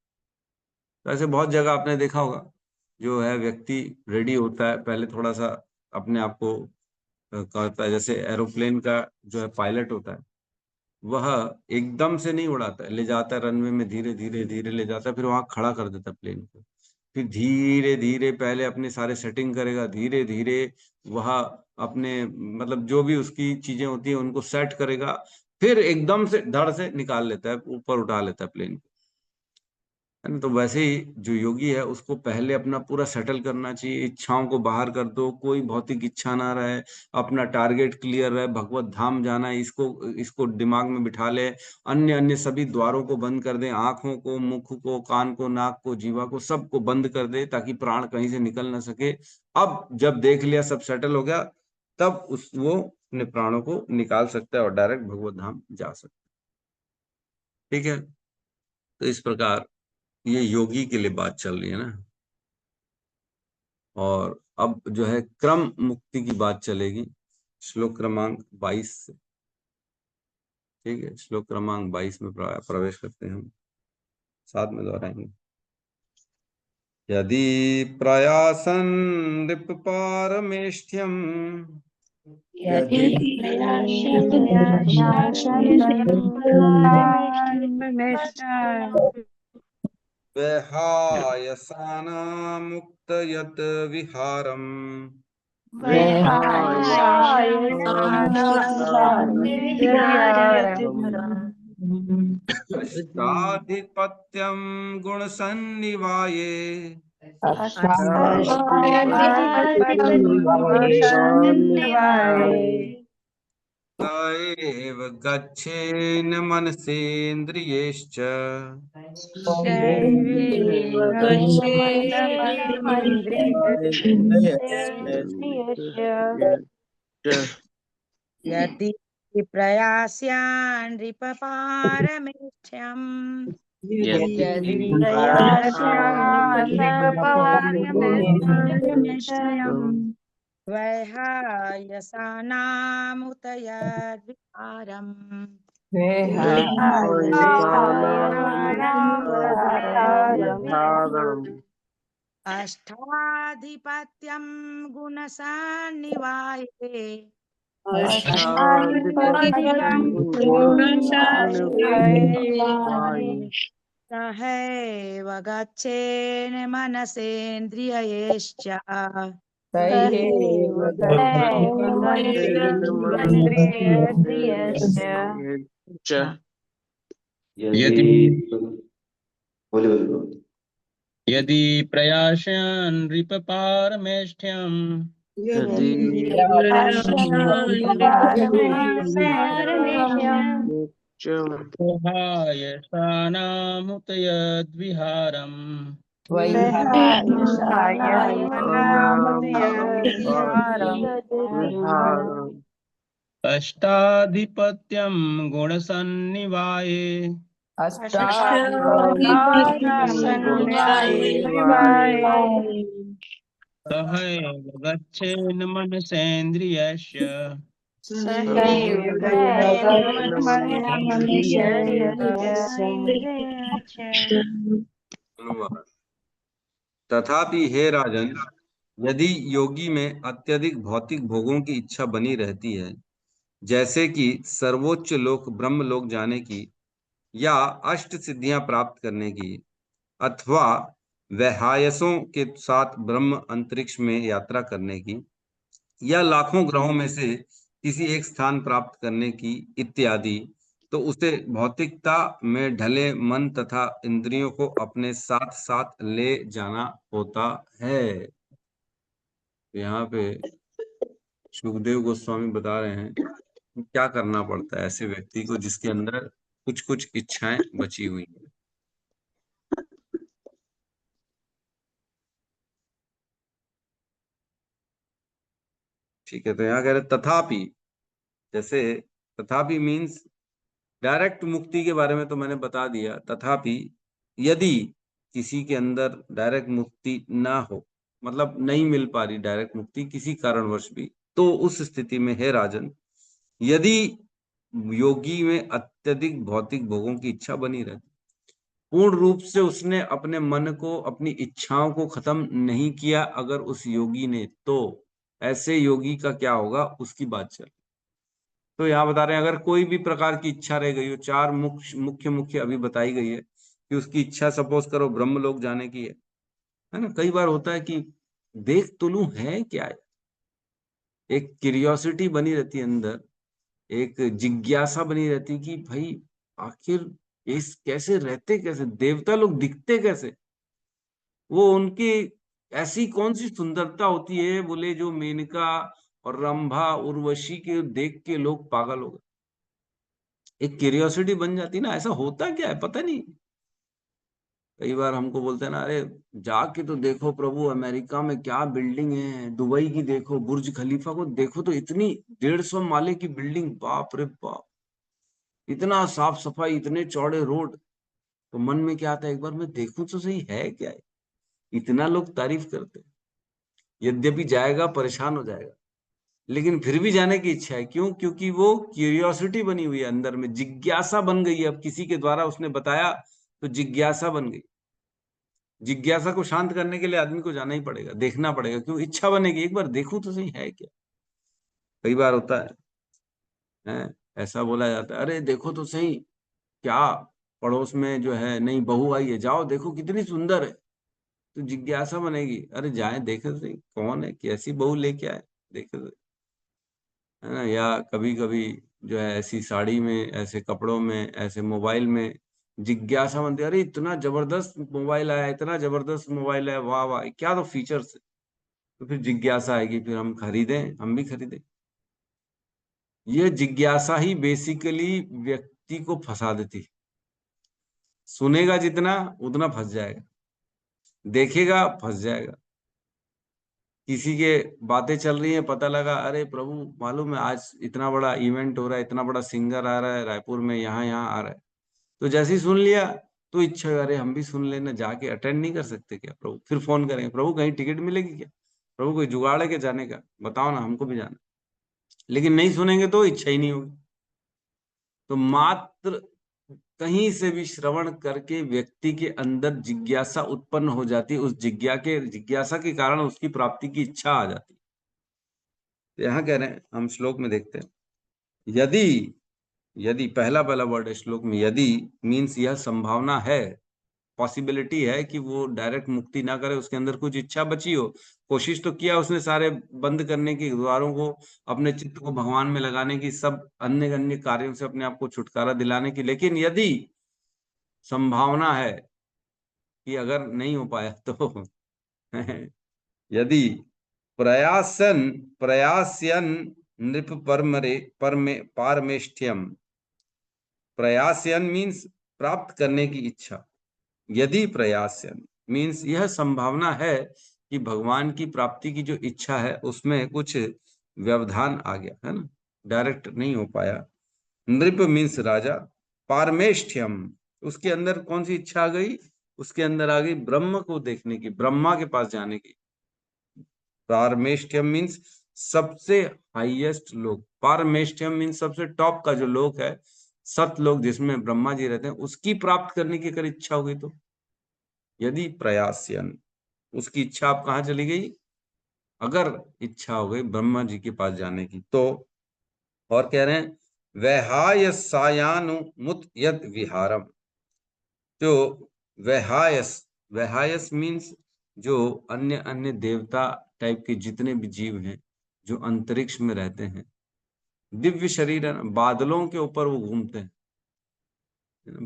तो ऐसे बहुत जगह आपने देखा होगा, जो है व्यक्ति रेडी होता है, पहले थोड़ा सा अपने आप को करता है, जैसे एरोप्लेन का जो है पायलट होता है, वह एकदम से नहीं उड़ाता है, ले जाता है रनवे में, धीरे धीरे धीरे ले जाता है, फिर वहां खड़ा कर देता है प्लेन को, फिर धीरे धीरे पहले अपने सारे सेटिंग करेगा, धीरे धीरे वह अपने मतलब जो भी उसकी चीजें होती है उनको सेट करेगा, फिर एकदम से धड़ से निकाल लेता है, ऊपर उठा लेता है प्लेन को, है ना। तो वैसे ही जो योगी है उसको पहले अपना पूरा सेटल करना चाहिए, इच्छाओं को बाहर कर दो, कोई भौतिक इच्छा ना रहे, अपना टारगेट क्लियर रहे, भगवत धाम जाना है, इसको इसको दिमाग में बिठा ले, अन्य अन्य सभी द्वारों को बंद कर दे, आंखों को, मुख को, कान को, नाक को, जीवा को, सबको बंद कर दे, ताकि प्राण कहीं से निकल ना सके। अब जब देख लिया सब सेटल हो गया, तब उस वो अपने प्राणों को निकाल सकता है और डायरेक्ट भगवत धाम जा सकता है। ठीक है, तो इस प्रकार ये योगी के लिए बात चल रही है ना। और अब जो है क्रम मुक्ति की बात चलेगी, श्लोक क्रमांक 22 से। ठीक है, श्लोक क्रमांक 22 में प्रवेश करते हैं हम, साथ में दोहराएंगे। यदि प्रयासन नृप पारमेष्ठ्यम यदि वैहायसाना मुक्त यत विहारम अष्टाधिपत्यं गुणसन्निवाये स एव गच्छेन मनसेन्द्रियैश्च यदि प्रयास्यान् नृपपारमेष्ठ्यम् वैहायसानामुत यद्विहारम् अष्टाधिपत्यं गुणसन्निवाये सहैव गच्छेन मनसेन्द्रियैश्च यदि बोले यदि प्रयास्यान् नृपपारमेष्ठ्यम् यदि वैहायसानामुत यद्विहारम् अष्टाधिपत्यं गुणसन्निवाये सहैव गच्छेन मनसेन्द्रियस्य तथापि हे राजन, यदि योगी में अत्यधिक भौतिक भोगों की इच्छा बनी रहती है, जैसे कि सर्वोच्च लोक ब्रह्म लोक जाने की, या अष्ट सिद्धियां प्राप्त करने की, अथवा वैहायसों के साथ ब्रह्म अंतरिक्ष में यात्रा करने की, या लाखों ग्रहों में से किसी एक स्थान प्राप्त करने की इत्यादि, तो उसे भौतिकता में ढले मन तथा इंद्रियों को अपने साथ साथ ले जाना होता है। यहाँ पे सुखदेव गोस्वामी बता रहे हैं कि क्या करना पड़ता है ऐसे व्यक्ति को जिसके अंदर कुछ कुछ इच्छाएं बची हुई हैं। ठीक है, तो यहाँ कह रहे तथापि, जैसे तथापि मीन्स डायरेक्ट मुक्ति के बारे में तो मैंने बता दिया। तथापि यदि किसी के अंदर डायरेक्ट मुक्ति ना हो, मतलब नहीं मिल पा रही डायरेक्ट मुक्ति किसी कारणवश भी, तो उस स्थिति में हे राजन, यदि योगी में अत्यधिक भौतिक भोगों की इच्छा बनी रहती, पूर्ण रूप से उसने अपने मन को, अपनी इच्छाओं को खत्म नहीं किया अगर उस योगी ने, तो ऐसे योगी का क्या होगा, उसकी बात चल। तो यहाँ बता रहे हैं अगर कोई भी प्रकार की इच्छा रह गई हो, चार मुख्य मुख्य अभी बताई गई है कि उसकी इच्छा सपोज करो ब्रह्मलोक जाने की है ना। कई बार होता है कि देख तो लूं है क्या है, एक क्यूरियोसिटी बनी रहती है अंदर, एक जिज्ञासा बनी रहती कि भाई आखिर इस कैसे रहते, कैसे देवता लोग दिखते कैसे, वो उनकी ऐसी कौन सी सुंदरता होती है, बोले जो मेनका और रंभा उर्वशी के देख के लोग पागल हो गए। एक क्यूरियोसिटी बन जाती ना, ऐसा होता क्या है पता नहीं। कई बार हमको बोलते हैं ना, अरे जाके तो देखो प्रभु अमेरिका में क्या बिल्डिंग है, दुबई की देखो, बुर्ज खलीफा को देखो तो इतनी 150 माले की बिल्डिंग, बाप रे बाप, इतना साफ सफाई, इतने चौड़े रोड। तो मन में क्या आता है, एक बार मैं देखूं तो सही है क्या है। इतना लोग तारीफ करते हैं, यद्यपि जाएगा परेशान हो जाएगा, लेकिन फिर भी जाने की इच्छा है। क्यों? क्योंकि वो क्यूरियोसिटी बनी हुई है अंदर में, जिज्ञासा बन गई है। अब किसी के द्वारा उसने बताया तो जिज्ञासा बन गई। जिज्ञासा को शांत करने के लिए आदमी को जाना ही पड़ेगा, देखना पड़ेगा, क्यों इच्छा बनेगी, एक बार देखूं तो सही है क्या। कई बार होता है ऐसा बोला जाता है, अरे देखो तो सही क्या पड़ोस में जो है नई बहू आई है, जाओ देखो कितनी सुंदर है। तो जिज्ञासा बनेगी, अरे जाए देखे तो सही कौन है, कैसी बहू लेके आए, देखे तो, है ना। या कभी कभी जो है ऐसी साड़ी में, ऐसे कपड़ों में, ऐसे मोबाइल में जिज्ञासा बनती है, अरे इतना जबरदस्त मोबाइल आया, इतना जबरदस्त मोबाइल है, वाह वाह क्या तो फीचर्स है। तो फिर जिज्ञासा आएगी, फिर हम खरीदें, हम भी खरीदें। ये जिज्ञासा ही बेसिकली व्यक्ति को फंसा देती है। सुनेगा जितना उतना फंस जाएगा, देखेगा फंस जाएगा। किसी के बातें चल रही है, पता लगा अरे प्रभु मालूम है आज इतना बड़ा इवेंट हो रहा है, इतना बड़ा सिंगर आ रहा है रायपुर में, यहाँ यहाँ आ रहा है। तो जैसे ही सुन लिया तो इच्छा है, अरे हम भी सुन लेना, जाके अटेंड नहीं कर सकते क्या प्रभु? फिर फोन करेंगे, प्रभु कहीं टिकट मिलेगी क्या, प्रभु कोई जुगाड़ है क्या जाने का, बताओ ना हमको भी जाना। लेकिन नहीं सुनेंगे तो इच्छा ही नहीं होगी। तो मात्र कहीं से भी श्रवण करके व्यक्ति के अंदर जिज्ञासा उत्पन्न हो जाती है, उस जिज्ञासा के कारण उसकी प्राप्ति की इच्छा आ जाती है। तो यहाँ कह रहे हैं, हम श्लोक में देखते हैं, यदि, यदि पहला वर्ड है श्लोक में, यदि मीन्स यह संभावना है, पॉसिबिलिटी है कि वो डायरेक्ट मुक्ति ना करे, उसके अंदर कुछ इच्छा बची हो, कोशिश तो किया उसने सारे बंद करने की, द्वारों को, अपने चित्त को भगवान में लगाने की, सब अन्य अन्य कार्यों से अपने आप को छुटकारा दिलाने की, लेकिन यदि संभावना है कि अगर नहीं हो पाया तो यदि प्रयास्यन नृप पारमेष्ठ्यम, प्रयास्यन मीन्स प्राप्त करने की इच्छा, यदि प्रयास्यन मीन्स यह संभावना है कि भगवान की प्राप्ति की जो इच्छा है उसमें कुछ व्यवधान आ गया है ना, डायरेक्ट नहीं हो पाया। नृप मीन्स राजा, पारमेष्ठ्यम उसके अंदर कौन सी इच्छा आ गई, उसके अंदर आ गई ब्रह्म को देखने की, ब्रह्मा के पास जाने की। पारमेष्ठ्यम मीन्स सबसे हाईएस्ट लोक, पारमेष्ठ्यम मीन्स सबसे टॉप का जो लोक है, सतलोक जिसमें ब्रह्मा जी रहते हैं, उसकी प्राप्त करने की अगर इच्छा हो गई तो यदि प्रयास्यन, उसकी इच्छा आप कहाँ चली गई, अगर इच्छा हो गई ब्रह्मा जी के पास जाने की तो। और कह रहे हैं वैहायसायानुमुत यद विहारम, जो वैहायस मीन्स जो अन्य अन्य देवता टाइप के जितने भी जीव हैं, जो अंतरिक्ष में रहते हैं। दिव्य शरीर है ना, बादलों के ऊपर वो घूमते हैं,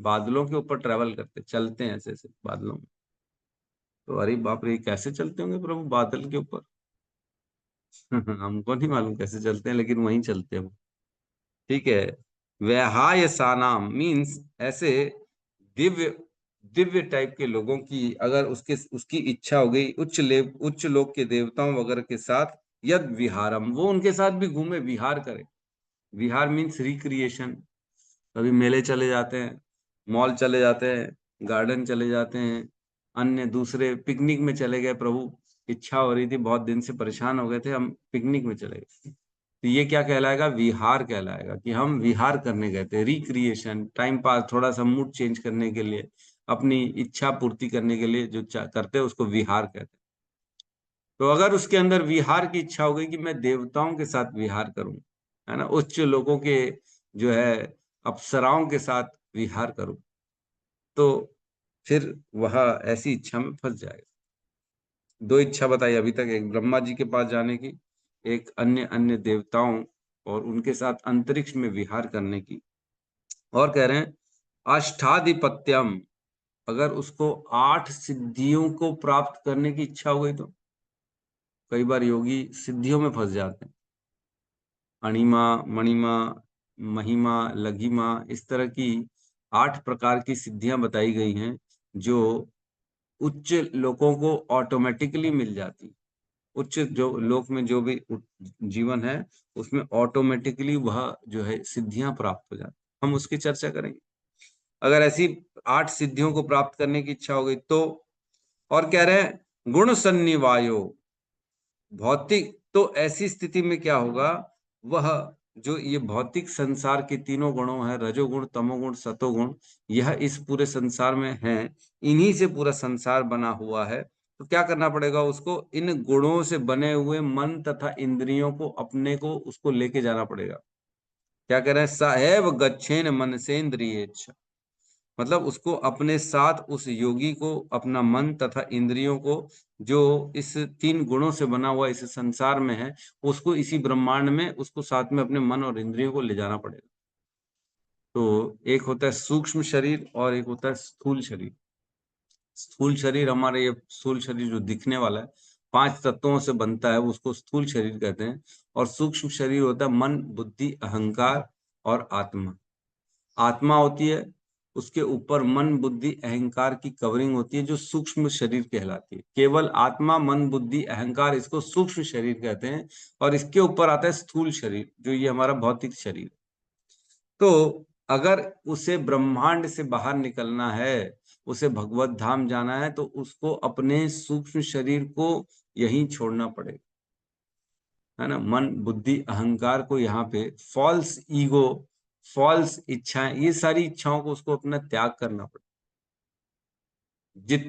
बादलों के ऊपर ट्रेवल करते, चलते हैं ऐसे ऐसे बादलों में। तो अरे बाप रे, कैसे चलते होंगे प्रभु बादल के ऊपर? हमको नहीं मालूम कैसे चलते हैं, लेकिन वहीं चलते हैं वो। ठीक है। वहाय सानाम मीन्स ऐसे दिव्य दिव्य टाइप के लोगों की अगर उसकी इच्छा हो गई उच्च लोक के देवताओं वगैरह के साथ, यद विहारम, वो उनके साथ भी घूमे, विहार करे। विहार मीन्स रिक्रिएशन। कभी मेले चले जाते हैं, मॉल चले जाते हैं, गार्डन चले जाते हैं, अन्य दूसरे पिकनिक में चले गए। प्रभु इच्छा हो रही थी, बहुत दिन से परेशान हो गए थे, हम पिकनिक में चले गए। तो ये क्या कहलाएगा? विहार कहलाएगा, कि हम विहार करने गए थे। रिक्रिएशन, टाइम पास, थोड़ा सा मूड चेंज करने के लिए, अपनी इच्छा पूर्ति करने के लिए जो करते हैं उसको विहार कहते हैं। तो अगर उसके अंदर विहार की इच्छा हो गई कि मैं देवताओं के साथ विहार करूं, है ना, उच्च लोगों के जो है अप्सराओं के साथ विहार करूं, तो फिर वह ऐसी इच्छा में फंस जाएगा। दो इच्छा बताई अभी तक, एक ब्रह्मा जी के पास जाने की, एक अन्य अन्य देवताओं और उनके साथ अंतरिक्ष में विहार करने की। और कह रहे हैं अष्टाधिपत्यम, अगर उसको 8 सिद्धियों को प्राप्त करने की इच्छा हो गई तो कई बार योगी सिद्धियों में फंस जाते हैं। अणिमा, मणिमा, महिमा, लघिमा, इस तरह की 8 प्रकार की सिद्धियां बताई गई हैं जो उच्च लोगों को ऑटोमेटिकली मिल जाती। उच्च जो लोक में जो भी जीवन है उसमें ऑटोमेटिकली वह जो है सिद्धियां प्राप्त हो जाती। हम उसकी चर्चा करेंगे। अगर ऐसी 8 सिद्धियों को प्राप्त करने की इच्छा हो गई तो, और कह रहे हैं गुण सन्निवायो, भौतिक, तो ऐसी स्थिति में क्या होगा? वह जो ये भौतिक संसार के तीनों गुणों है, रजोगुण, तमोगुण, सतोगुण, यह इस पूरे संसार में है, इन्हीं से पूरा संसार बना हुआ है। तो क्या करना पड़ेगा उसको? इन गुणों से बने हुए मन तथा इंद्रियों को अपने को उसको लेके जाना पड़ेगा। क्या कह रहे हैं? सएव गच्छेन मनसेन्द्रियेच्छ, मतलब उसको अपने साथ, उस योगी को अपना मन तथा इंद्रियों को, जो इस 3 गुणों से बना हुआ इस संसार में है, उसको इसी ब्रह्मांड में उसको साथ में अपने मन और इंद्रियों को ले जाना पड़ेगा। तो एक होता है सूक्ष्म शरीर और एक होता है स्थूल शरीर। स्थूल शरीर हमारे, ये स्थूल शरीर जो दिखने वाला है 5 तत्वों से बनता है, उसको स्थूल शरीर कहते हैं। और सूक्ष्म शरीर होता है मन, बुद्धि, अहंकार और आत्मा। आत्मा होती है, उसके ऊपर मन, बुद्धि, अहंकार की कवरिंग होती है, जो सूक्ष्म शरीर कहलाती है। केवल आत्मा, मन, बुद्धि, अहंकार, इसको सूक्ष्म शरीर कहते हैं। और इसके ऊपर आता है स्थूल शरीर, जो ये हमारा भौतिक शरीर। तो अगर उसे ब्रह्मांड से बाहर निकलना है, उसे भगवत धाम जाना है, तो उसको अपने सूक्ष्म शरीर को यहीं छोड़ना पड़ेगा, है ना। मन, बुद्धि, अहंकार को यहाँ पे, फॉल्स ईगो, फॉल्स इच्छाएं, ये सारी इच्छाओं को उसको अपना त्याग करना पड़ेगा।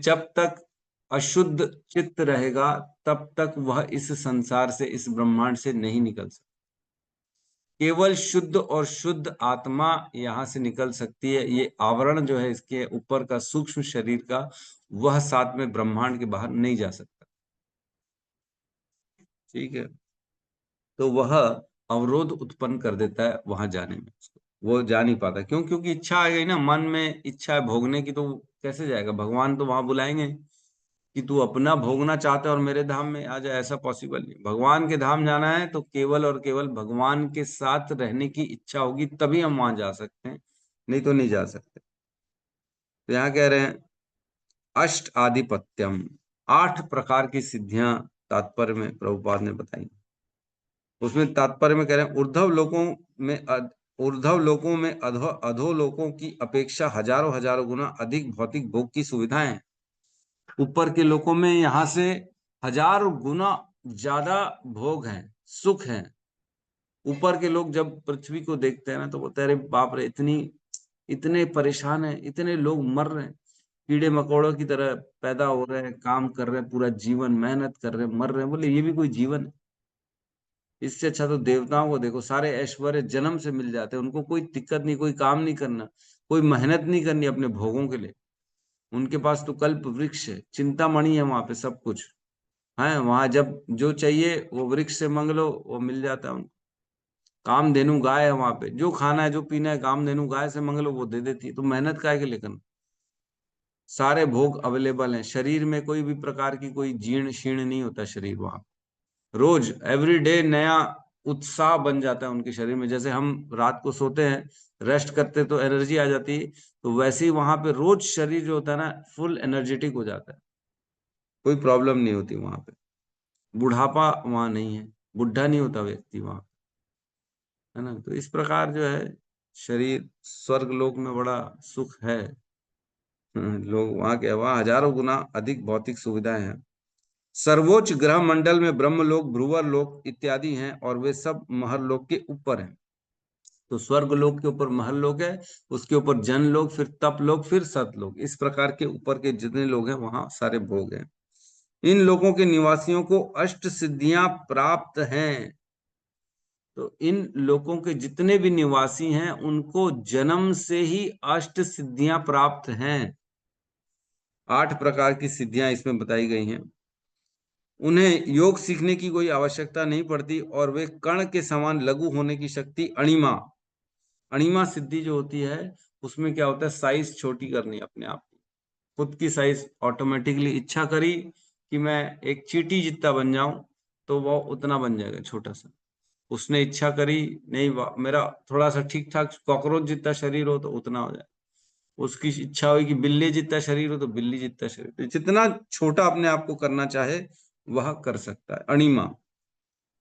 जब तक अशुद्ध चित्त रहेगा तब तक वह इस संसार से, इस ब्रह्मांड से नहीं निकल सकता। केवल शुद्ध और शुद्ध आत्मा यहां से निकल सकती है। ये आवरण जो है इसके ऊपर का सूक्ष्म शरीर का, वह साथ में ब्रह्मांड के बाहर नहीं जा सकता। ठीक है। तो वह अवरोध उत्पन्न कर देता है वहां जाने में, वो जा नहीं पाता। क्यों? क्योंकि इच्छा आ गई ना, मन में इच्छा है भोगने की, तो कैसे जाएगा? भगवान तो वहां बुलाएंगे कि तू अपना भोगना चाहता है और मेरे धाम में आ जाए, ऐसा पॉसिबल नहीं। भगवान के धाम जाना है तो केवल और केवल भगवान के साथ रहने की इच्छा होगी, तभी हम वहां जा सकते हैं, नहीं तो नहीं जा सकते। तो यहाँ कह रहे हैं अष्ट आधिपत्यम, 8 प्रकार की सिद्धियां तात्पर्य में प्रभुपाद ने बताई। उसमें तात्पर्य में कह रहे हैं ऊर्ध्व लोकों में अधो लोकों की अपेक्षा हजारों हजारों गुना अधिक भौतिक भोग की सुविधाएं हैं। ऊपर के लोकों में यहाँ से 1000 गुना ज्यादा भोग हैं, सुख हैं। ऊपर के लोग जब पृथ्वी को देखते हैं ना, तो बोलते हैं अरे बाप रे, इतने परेशान हैं, इतने लोग मर रहे हैं, कीड़े मकोड़ों की तरह पैदा हो रहे हैं, काम कर रहे हैं, पूरा जीवन मेहनत कर रहे हैं, मर रहे हैं। बोले ये भी कोई जीवन है? इससे अच्छा तो देवताओं को देखो, सारे ऐश्वर्य जन्म से मिल जाते हैं, उनको कोई दिक्कत नहीं, कोई काम नहीं करना, कोई मेहनत नहीं करनी अपने भोगों के लिए। उनके पास तो कल्प वृक्ष है, चिंतामणि है वहां पे सब कुछ। है, वहां जब जो चाहिए वो वृक्ष से मांग लो, वो मिल जाता है उनको। कामधेनु गाय है वहां पे, जो खाना है जो पीना है कामधेनु गाय से मांग लो, वो दे देती है। तो मेहनत काहे के लिए करना, सारे भोग अवेलेबल हैं शरीर में, कोई भी प्रकार की कोई जीर्ण शीर्ण नहीं होता शरीर वहां। रोज एवरी डे नया उत्साह बन जाता है उनके शरीर में। जैसे हम रात को सोते हैं, रेस्ट करते तो एनर्जी आ जाती है, तो वैसे ही वहां पे रोज शरीर जो होता है ना फुल एनर्जेटिक हो जाता है, कोई प्रॉब्लम नहीं होती वहां पे। बुढ़ापा वहां नहीं है, बुढ़ा नहीं होता व्यक्ति वहां, है ना। तो इस प्रकार जो है शरीर स्वर्ग लोक में बड़ा सुख है। लोग वहां के, वहां हजारों गुना अधिक भौतिक सुविधाएं हैं। सर्वोच्च ग्रह मंडल में ब्रह्मलोक, भ्रुवर लोक इत्यादि हैं, और वे सब महर्लोक के ऊपर हैं। तो स्वर्ग लोक के ऊपर महर्लोक है, उसके ऊपर जन लोक, फिर तप लोक, फिर सतलोक। इस प्रकार के ऊपर के जितने लोग हैं वहां सारे भोग हैं। इन लोगों के निवासियों को अष्ट सिद्धियां प्राप्त हैं। तो इन लोगों के जितने भी निवासी हैं उनको जन्म से ही अष्ट सिद्धियां प्राप्त हैं। 8 प्रकार की सिद्धियां इसमें बताई गई हैं। उन्हें योग सीखने की कोई आवश्यकता नहीं पड़ती, और वे कण के समान लघु होने की शक्ति अणिमा, अणिमा सिद्धि जो होती है उसमें क्या होता है, साइज छोटी करनी अपने आप की, खुद की साइज ऑटोमेटिकली। इच्छा करी कि मैं एक चींटी जितना बन जाऊं, तो वो उतना बन जाएगा छोटा सा। उसने इच्छा करी नहीं मेरा थोड़ा सा ठीक ठाक कॉकरोच जितना शरीर हो, तो उतना हो जाए। उसकी इच्छा हुई कि बिल्ली जितना शरीर हो, तो बिल्ली जितना शरीर। तो जितना छोटा अपने आप को करना चाहे वह कर सकता है, अणिमा।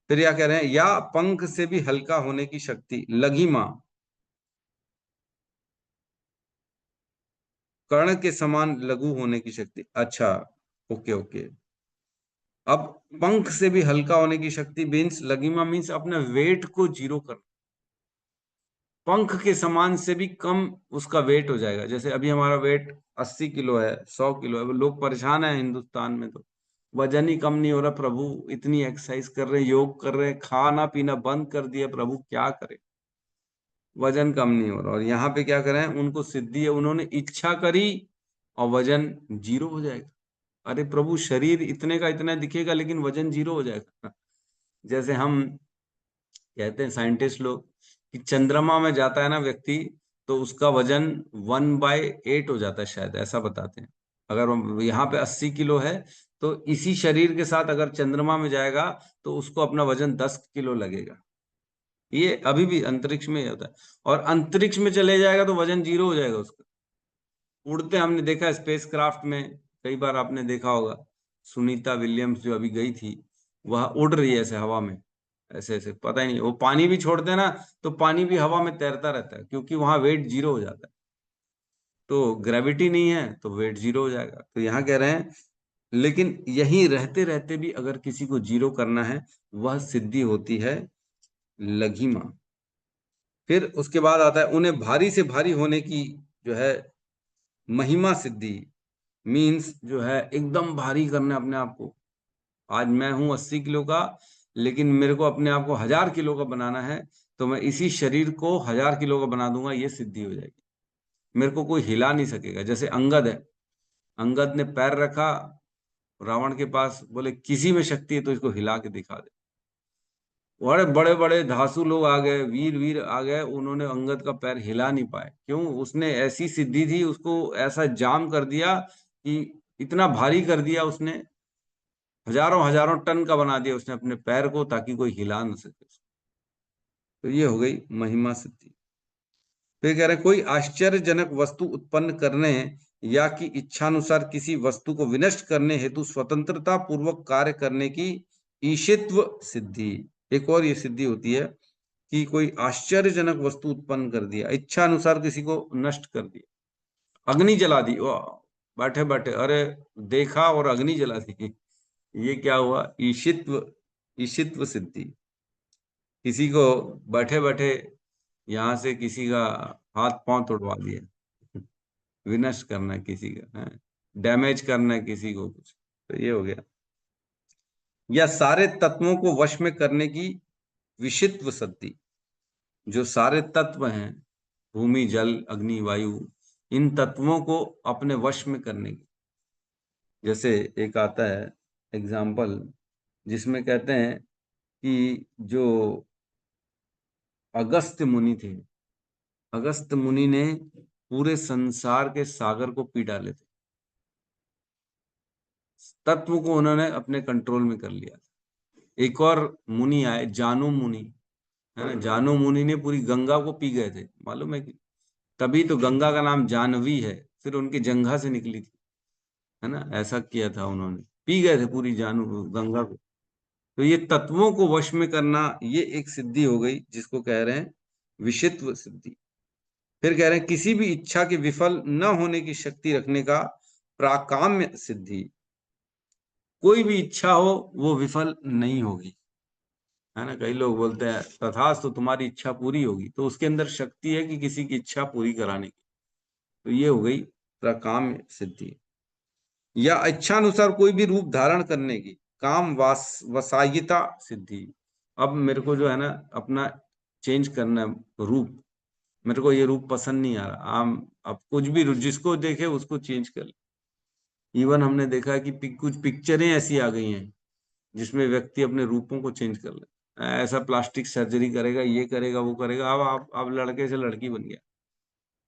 फिर क्या कह रहे हैं, या पंख से भी हल्का होने की शक्ति लघिमा, कर्ण के समान लघु होने की शक्ति। अच्छा, ओके ओके। अब पंख से भी हल्का होने की शक्ति मीन्स, लघिमा मीन्स अपने वेट को जीरो कर, पंख के समान से भी कम उसका वेट हो जाएगा। जैसे अभी हमारा वेट 80 किलो है, 100 किलो है, वो लोग परेशान है हिंदुस्तान में, तो वजन ही कम नहीं हो रहा। प्रभु इतनी एक्सरसाइज कर रहे हैं, योग कर रहे हैं, खाना पीना बंद कर दिया, प्रभु क्या करे, वजन कम नहीं हो रहा। और यहाँ पे क्या करें, उनको सिद्धि है, उन्होंने इच्छा करी और वजन जीरो हो जाएगा। अरे प्रभु शरीर इतने का इतना दिखेगा लेकिन वजन जीरो हो जाएगा। जैसे हम कहते हैं साइंटिस्ट लोग कि चंद्रमा में जाता है ना व्यक्ति, तो उसका वजन 1/8 हो जाता है शायद, ऐसा बताते हैं। अगर यहाँ पे 80 किलो है, तो इसी शरीर के साथ अगर चंद्रमा में जाएगा तो उसको अपना वजन 10 किलो लगेगा। ये अभी भी अंतरिक्ष में होता है। और अंतरिक्ष में चले जाएगा तो वजन जीरो हो जाएगा उसका। उड़ते हमने देखा स्पेस क्राफ्ट में, कई बार आपने देखा होगा, सुनीता विलियम्स जो अभी गई थी, वह उड़ रही है ऐसे हवा में, ऐसे ऐसे, पता ही नहीं। वो पानी भी छोड़ते हैं ना, तो पानी भी हवा में तैरता रहता है, क्योंकि वहां वेट जीरो हो जाता है। तो ग्रेविटी नहीं है तो वेट जीरो हो जाएगा। तो यहाँ कह रहे हैं, लेकिन यहीं रहते रहते भी अगर किसी को जीरो करना है, वह सिद्धि होती है लघिमा। फिर उसके बाद आता है, उन्हें भारी से भारी होने की जो है महिमा सिद्धि, मीन्स जो है एकदम भारी करना अपने आप को। आज मैं हूं 80 किलो का, लेकिन मेरे को अपने आप को 1000 किलो का बनाना है, तो मैं इसी शरीर को 1000 किलो का बना दूंगा, ये सिद्धि हो जाएगी। मेरे को कोई हिला नहीं सकेगा। जैसे अंगद है, अंगद ने पैर रखा रावण के पास, बोले किसी में शक्ति है तो इसको हिला के दिखा दे। बड़े बड़े बड़े धासु लोग आ गए, वीर वीर आ गए, उन्होंने अंगद का पैर हिला नहीं पाए। क्यों? उसने ऐसी सिद्धि थी, उसको ऐसा जाम कर दिया कि इतना भारी कर दिया उसने, हजारों हजारों टन का बना दिया उसने अपने पैर को, ताकि कोई हिला ना सके। तो ये हो गई महिमा सिद्धि। फिर कह रहे हैं, कोई आश्चर्यजनक वस्तु उत्पन्न करने या कि इच्छानुसार किसी वस्तु को विनष्ट करने हेतु स्वतंत्रता पूर्वक कार्य करने की ईशित्व सिद्धि। एक और ये सिद्धि होती है कि कोई आश्चर्यजनक वस्तु उत्पन्न कर दिया, इच्छा अनुसार किसी को नष्ट कर दिया। अग्नि जला दी, वो बैठे बैठे, अरे देखा और अग्नि जला दी, ये क्या हुआ? ईशित्व, ईशित्व सिद्धि। किसी को बैठे बैठे यहाँ से किसी का हाथ पांव तोड़वा दिया, विनष्ट करना है किसी का, है डैमेज करना है किसी को कुछ, तो ये हो गया। या सारे तत्वों को वश में करने की विशित्व सिद्धि, जो सारे तत्व हैं, भूमि जल अग्नि वायु, इन तत्वों को अपने वश में करने की। जैसे एक आता है एग्जाम्पल जिसमें कहते हैं कि जो अगस्त्य मुनि थे, अगस्त्य मुनि ने पूरे संसार के सागर को पी डाले थे, तत्व को उन्होंने अपने कंट्रोल में कर लिया। एक और मुनि आए, जानु मुनि, है ना। जानु मुनि ने पूरी गंगा को पी गए थे, मालूम है कि तभी तो गंगा का नाम जानवी है, फिर उनकी जंघा से निकली थी, है ना। ऐसा किया था उन्होंने, पी गए थे पूरी जानू गंगा को। तो ये तत्वों को वश में करना, ये एक सिद्धि हो गई जिसको कह रहे हैं विषित्व सिद्धि। फिर कह रहे हैं किसी भी इच्छा के विफल न होने की शक्ति रखने का प्राकाम्य सिद्धि। कोई भी इच्छा हो वो विफल नहीं होगी, है ना। कई लोग बोलते हैं तथास्तु तुम्हारी इच्छा पूरी होगी, तो उसके अंदर शक्ति है कि किसी की इच्छा पूरी कराने की। तो ये हो गई प्राकाम्य सिद्धि। या इच्छानुसार कोई भी रूप धारण करने की काम वसायिता सिद्धि। अब मेरे को जो है ना अपना चेंज करना है रूप, मेरे को ये रूप पसंद नहीं आ रहा, अब कुछ भी जिसको देखे उसको चेंज कर ले। इवन हमने देखा है कि कुछ पिक्चरें ऐसी आ गई हैं जिसमें व्यक्ति अपने रूपों को चेंज कर ले, ऐसा प्लास्टिक सर्जरी करेगा, ये करेगा, वो करेगा, अब लड़के से लड़की बन गया।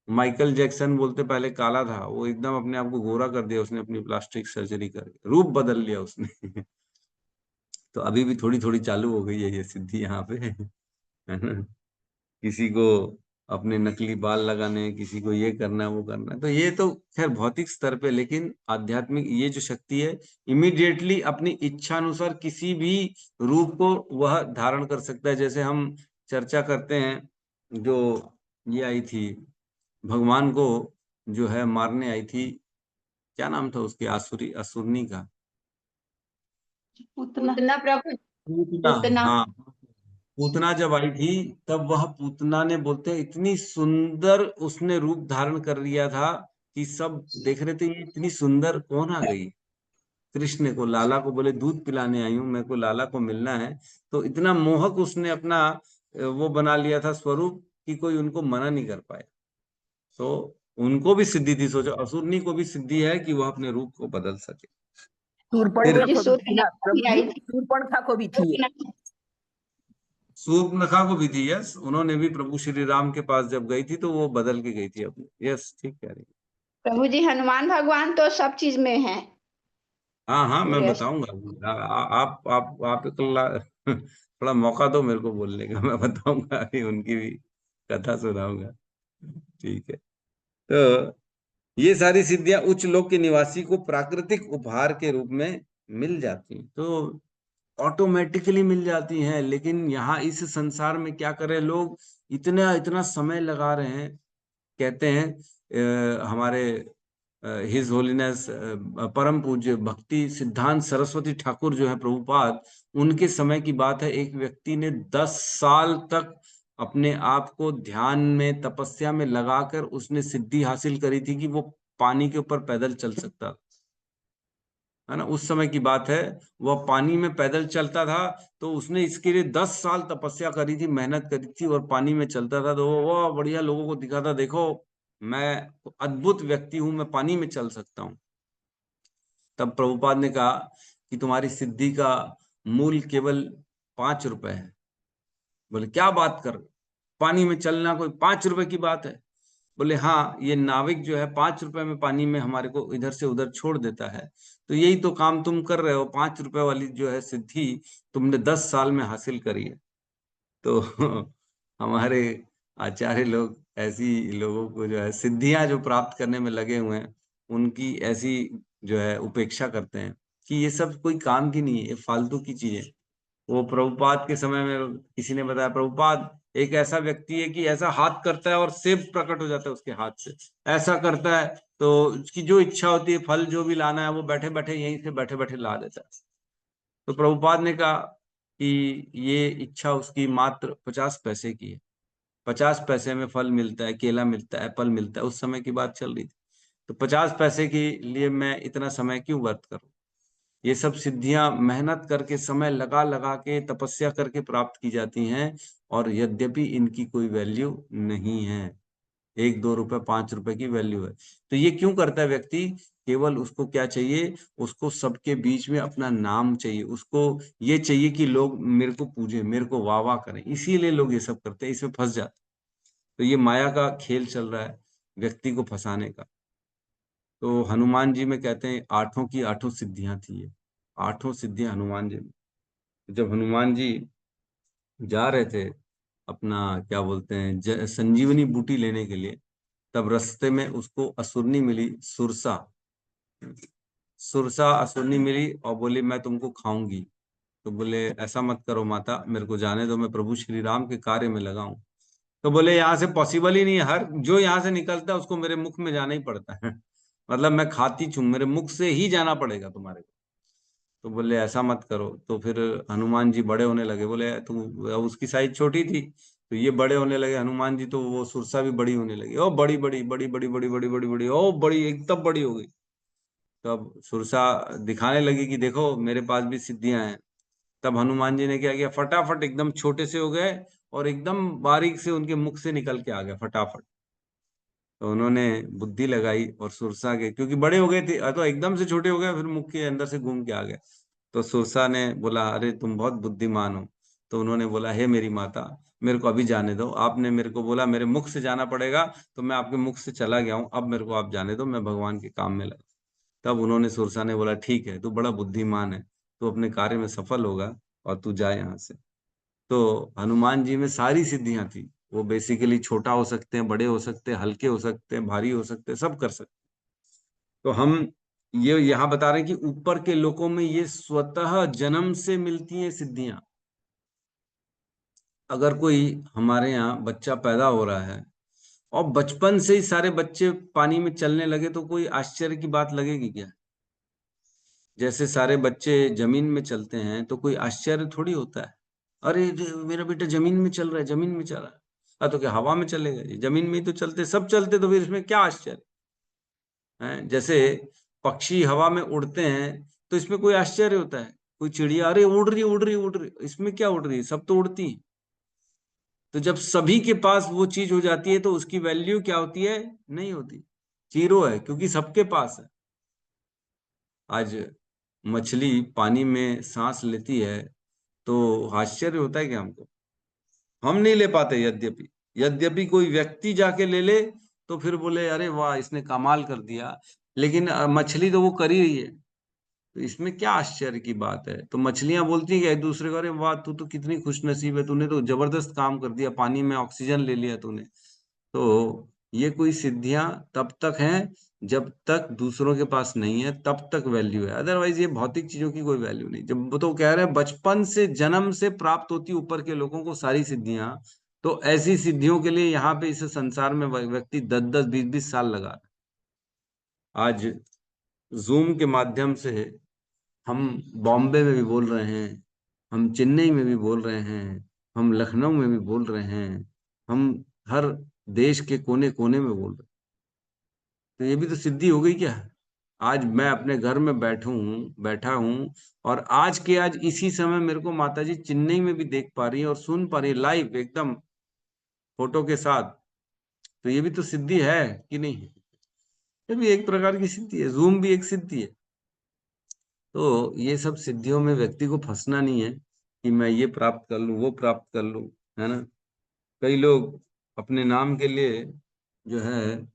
माइकल जैक्सन बोलते पहले काला था, वो एकदम अपने आप को गोरा कर दिया उसने, अपनी प्लास्टिक सर्जरी करके रूप बदल लिया उसने। तो अभी भी थोड़ी थोड़ी चालू हो गई है ये सिद्धि यहाँ पे, है ना। किसी को अपने नकली बाल लगाने, किसी को ये करना है, वो करना है। तो ये तो खैर भौतिक स्तर पे, लेकिन आध्यात्मिक ये जो शक्ति है इमीडिएटली अपनी इच्छा अनुसार किसी भी रूप को वह धारण कर सकता है। जैसे हम चर्चा करते हैं, जो ये आई थी भगवान को जो है मारने आई थी, क्या नाम था उसके, असुरनी का, पूतना प्रभु, पूतना। पूतना। हाँ, पूतना जब आई थी तब वह पूतना ने बोलते हैं इतनी सुंदर उसने रूप धारण कर लिया था कि सब देख रहे थे ये इतनी सुंदर कौन आ गई। कृष्ण को, लाला को बोले दूध पिलाने आई हूँ, मेरे को लाला को मिलना है। तो इतना मोहक उसने अपना वो बना लिया था स्वरूप कि कोई उनको मना नहीं कर पाया। तो उनको भी सिद्धि थी, सोचो असुरनी को भी सिद्धि है कि वह अपने रूप को बदल सके। प्रभु जी शूर्पणखा को भी थी ना सूर्यनखा भी प्रभु आई जी, थी। शूर्पणखा को भी थी ये। सूर्पनखा को भी थी, यस। उन्होंने भी प्रभु श्री राम के पास जब गई थी तो वो बदल के गई थी अपने, यस ठीक कह रही। प्रभु जी हनुमान भगवान तो सब चीज में है। हाँ हाँ, मैं पूरे बताऊंगा। आप थोड़ा मौका दो मेरे को बोलने का, मैं बताऊंगा, अभी उनकी भी कथा सुनाऊंगा। ठीक है। तो ये सारी सिद्धियां उच्च लोक के निवासी को प्राकृतिक उपहार के रूप में मिल जाती हैं, तो ऑटोमेटिकली मिल जाती हैं। लेकिन यहाँ इस संसार में क्या कर रहे हैं लोग, इतना इतना समय लगा रहे हैं। कहते हैं हमारे हिज होलीनेस परम पूज्य भक्ति सिद्धांत सरस्वती ठाकुर जो है प्रभुपाद, उनके समय की बात है, एक व्यक्ति ने 10 साल तक अपने आप को ध्यान में तपस्या में लगाकर उसने सिद्धि हासिल करी थी कि वो पानी के ऊपर पैदल चल सकता, है ना। उस समय की बात है, वह पानी में पैदल चलता था। तो उसने इसके लिए 10 साल तपस्या करी थी, मेहनत करी थी, और पानी में चलता था। तो वो बढ़िया लोगों को दिखाता, देखो मैं अद्भुत व्यक्ति हूं, मैं पानी में चल सकता हूं। तब प्रभुपाद ने कहा कि तुम्हारी सिद्धि का मूल केवल 5 रुपए है। बोले क्या बात कर, पानी में चलना कोई 5 रुपए की बात है? बोले हाँ, ये नाविक जो है 5 रुपए में पानी में हमारे को इधर से उधर छोड़ देता है। तो यही तो काम तुम कर रहे हो, 5 रुपए वाली जो है सिद्धि तुमने 10 साल में हासिल करी है। तो हमारे आचार्य लोग ऐसी लोगों को जो है सिद्धियां जो प्राप्त करने में लगे हुए हैं, उनकी ऐसी जो है उपेक्षा करते हैं कि ये सब कोई काम की नहीं है, ये फालतू की चीजें। वो प्रभुपाद के समय में किसी ने बताया, प्रभुपाद एक ऐसा व्यक्ति है कि ऐसा हाथ करता है और सेब प्रकट हो जाता है उसके हाथ से, ऐसा करता है तो उसकी जो इच्छा होती है, फल जो भी लाना है, वो बैठे बैठे यहीं से बैठे बैठे ला देता है। तो प्रभुपाद ने कहा कि ये इच्छा उसकी मात्र 50 पैसे की है, 50 पैसे में फल मिलता है, केला मिलता है, एप्पल मिलता है, उस समय की बात चल रही थी। तो 50 पैसे के लिए मैं इतना समय क्यों व्यर्थ करूं? ये सब सिद्धियां मेहनत करके, समय लगा लगा के, तपस्या करके प्राप्त की जाती हैं, और यद्यपि इनकी कोई वैल्यू नहीं है, 1-2 रुपए 5 रुपए की वैल्यू है। तो ये क्यों करता है व्यक्ति केवल उसको क्या चाहिए, उसको सबके बीच में अपना नाम चाहिए, उसको ये चाहिए कि लोग मेरे को पूजे, मेरे को वाह वाह करें, इसीलिए लोग ये सब करते हैं, इसमें फंस जाते हैं। तो ये माया का खेल चल रहा है व्यक्ति को फंसाने का। तो हनुमान जी में कहते हैं आठों की आठों सिद्धियां थी, ये 8 सिद्धियां हनुमान जी में। जब हनुमान जी जा रहे थे अपना क्या बोलते हैं संजीवनी बूटी लेने के लिए, तब रास्ते में उसको असुरनी मिली, सुरसा। सुरसा असुरनी मिली और बोली मैं तुमको खाऊंगी। तो बोले ऐसा मत करो माता, मेरे को जाने दो, मैं प्रभु श्री राम के कार्य में लगा हूं। तो बोले यहाँ से पॉसिबल ही नहीं है, हर जो यहाँ से निकलता है उसको मेरे मुख में जाना ही पड़ता है मतलब मैं खाती छू, मेरे मुख से ही जाना पड़ेगा तुम्हारे को। तो बोले ऐसा मत करो। तो फिर हनुमान जी बड़े होने लगे, बोले तू, उसकी साइज छोटी थी तो ये बड़े होने लगे हनुमान जी, तो वो सुरसा भी बड़ी होने लगी, ओ बड़ी बड़ी बड़ी बड़ी बड़ी बड़ी बड़ी बड़ी, ओ बड़ी एकदम बड़ी हो गई। तब सुरसा दिखाने लगी कि देखो मेरे पास भी सिद्धियां हैं। तब हनुमान जी ने क्या किया, फटाफट एकदम छोटे से हो गए और एकदम बारीक से उनके मुख से निकल के आ गया फटाफट। तो उन्होंने बुद्धि लगाई और सुरसा के, क्योंकि बड़े हो गए थे तो एकदम से छोटे हो गए, फिर मुख के अंदर से घूम के आ गए। तो सुरसा ने बोला अरे तुम बहुत बुद्धिमान हो। तो उन्होंने बोला हे मेरी माता, मेरे को अभी जाने दो, आपने मेरे को बोला मेरे मुख से जाना पड़ेगा, तो मैं आपके मुख से चला गया हूँ, अब मेरे को आप जाने दो, मैं भगवान के काम में लगा। तब उन्होंने, सुरसा ने बोला ठीक है, तू बड़ा बुद्धिमान है, तू अपने कार्य में सफल होगा और तू जाए यहाँ से। तो हनुमान जी में सारी सिद्धियां थी। वो बेसिकली छोटा हो सकते हैं, बड़े हो सकते हैं, हल्के हो सकते हैं, भारी हो सकते हैं, सब कर सकते हैं। तो हम ये यहाँ बता रहे हैं कि ऊपर के लोकों में ये स्वतः जन्म से मिलती हैं सिद्धियां। अगर कोई हमारे यहाँ बच्चा पैदा हो रहा है और बचपन से ही सारे बच्चे पानी में चलने लगे, तो कोई आश्चर्य की बात लगेगी क्या? जैसे सारे बच्चे जमीन में चलते हैं तो कोई आश्चर्य थोड़ी होता है, अरे मेरा बेटा जमीन में चल रहा है, जमीन में चल रहा है। तो क्या हवा में चलेगा? ये जमीन में ही तो चलते, सब चलते, तो फिर इसमें क्या आश्चर्य है? जैसे पक्षी हवा में उड़ते हैं तो इसमें कोई आश्चर्य होता है? कोई चिड़िया अरे उड़ रही उड़ रही उड़ रही, इसमें क्या उड़ रही है, सब तो उड़ती है। तो जब सभी के पास वो चीज हो जाती है तो उसकी वैल्यू क्या होती है? नहीं होती, जीरो है, क्योंकि सबके पास है। आज मछली पानी में सांस लेती है तो आश्चर्य होता है कि हमको, हम नहीं ले पाते, यद्यपि यद्यपि कोई व्यक्ति जाके ले ले तो फिर बोले अरे वाह इसने कमाल कर दिया, लेकिन मछली तो वो कर ही रही है, तो इसमें क्या आश्चर्य की बात है? तो मछलियां बोलती है एक दूसरे को, अरे वाह तू तो कितनी खुश नसीब है, तूने तो जबरदस्त काम कर दिया, पानी में ऑक्सीजन ले लिया तूने। तो ये कोई सिद्धियां तब तक हैं जब तक दूसरों के पास नहीं है, तब तक वैल्यू है, अदरवाइज ये भौतिक चीजों की कोई वैल्यू नहीं। जब वो तो कह रहे हैं बचपन से जन्म से प्राप्त होती ऊपर के लोगों को सारी सिद्धियां, तो ऐसी सिद्धियों के लिए यहाँ पे इस संसार में व्यक्ति 10-10 20-20 साल लगा रहा है। आज जूम के माध्यम से हम बॉम्बे में भी बोल रहे हैं, हम चेन्नई में भी बोल रहे हैं, हम लखनऊ में भी बोल रहे हैं, हम हर देश के कोने कोने में बोल रहे हैं। तो ये भी तो सिद्धि हो गई क्या? आज मैं अपने घर में बैठा हूँ और आज के आज इसी समय मेरे को माता जी चेन्नई में भी देख पा रही है और सुन पा रही है लाइव एकदम फोटो के साथ। तो ये भी तो सिद्धि है कि नहीं? ये भी एक प्रकार की सिद्धि है, जूम भी एक सिद्धि है। तो ये सब सिद्धियों में व्यक्ति को फंसना नहीं है कि मैं ये प्राप्त कर लूं, वो प्राप्त कर लूं, है ना। कई लोग अपने नाम के लिए जो है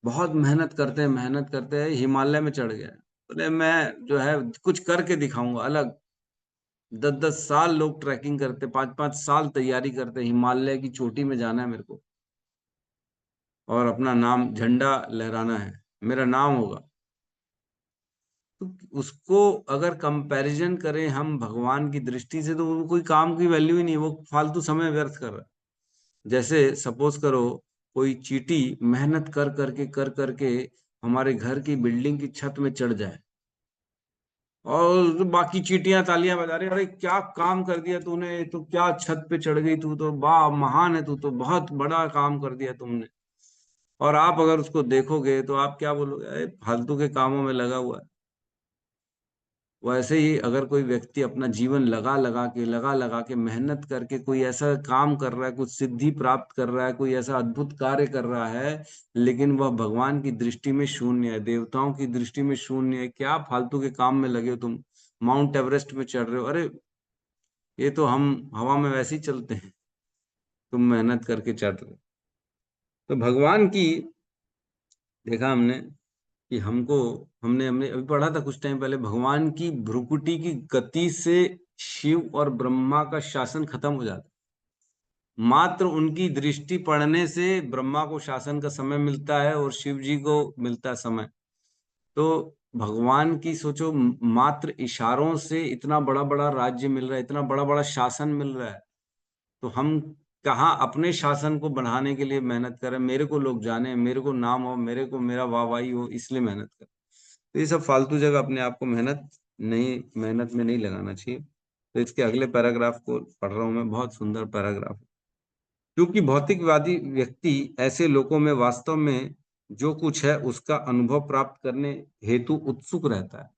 बहुत मेहनत करते हैं, हिमालय में चढ़ गया, बोले मैं जो है कुछ करके दिखाऊंगा अलग। 10-10 साल लोग ट्रैकिंग करते, 5-5 साल तैयारी करते, हिमालय की चोटी में जाना है मेरे को और अपना नाम झंडा लहराना है, मेरा नाम होगा। तो उसको अगर कंपैरिजन करें हम भगवान की दृष्टि से, तो वो कोई काम की वैल्यू ही नहीं, वो फालतू समय व्यर्थ कर रहा है। जैसे सपोज करो कोई चींटी मेहनत कर करके हमारे घर की बिल्डिंग की छत में चढ़ जाए और बाकी चींटियां तालियां बजा रही, अरे क्या काम कर दिया तूने, तो क्या छत पे चढ़ गई, तू तो वाह महान है, तू तो बहुत बड़ा काम कर दिया तुमने। और आप अगर उसको देखोगे तो आप क्या बोलोगे, अरे फालतू के कामों में लगा हुआ है। वैसे ही अगर कोई व्यक्ति अपना जीवन लगा लगा के मेहनत करके कोई ऐसा काम कर रहा है, कुछ सिद्धि प्राप्त कर रहा है, कोई ऐसा अद्भुत कार्य कर रहा है, लेकिन वह भगवान की दृष्टि में शून्य है, देवताओं की दृष्टि में शून्य है, क्या फालतू के काम में लगे हो तुम, माउंट एवरेस्ट में चढ़ रहे हो, अरे ये तो हम हवा में वैसे ही चलते हैं, तुम मेहनत करके चढ़ रहे हो। तो भगवान की देखा हमने कि हमने हमने अभी पढ़ा था कुछ टाइम पहले, भगवान की भ्रुकुटी की गति से शिव और ब्रह्मा का शासन खत्म हो जाता है। मात्र उनकी दृष्टि पड़ने से ब्रह्मा को शासन का समय मिलता है और शिव जी को मिलता है समय। तो भगवान की सोचो, मात्र इशारों से इतना बड़ा बड़ा राज्य मिल रहा है, इतना बड़ा बड़ा शासन मिल रहा है, तो हम कहाँ अपने शासन को बढ़ाने के लिए मेहनत करें, मेरे को लोग जाने, मेरे को नाम हो, मेरे को मेरा वाहवाही हो, इसलिए मेहनत करें। तो ये सब फालतू जगह अपने आप को मेहनत में नहीं लगाना चाहिए। तो इसके अगले पैराग्राफ को पढ़ रहा हूं मैं, बहुत सुंदर पैराग्राफ। क्योंकि भौतिकवादी व्यक्ति ऐसे लोगों में वास्तव में जो कुछ है उसका अनुभव प्राप्त करने हेतु उत्सुक रहता है।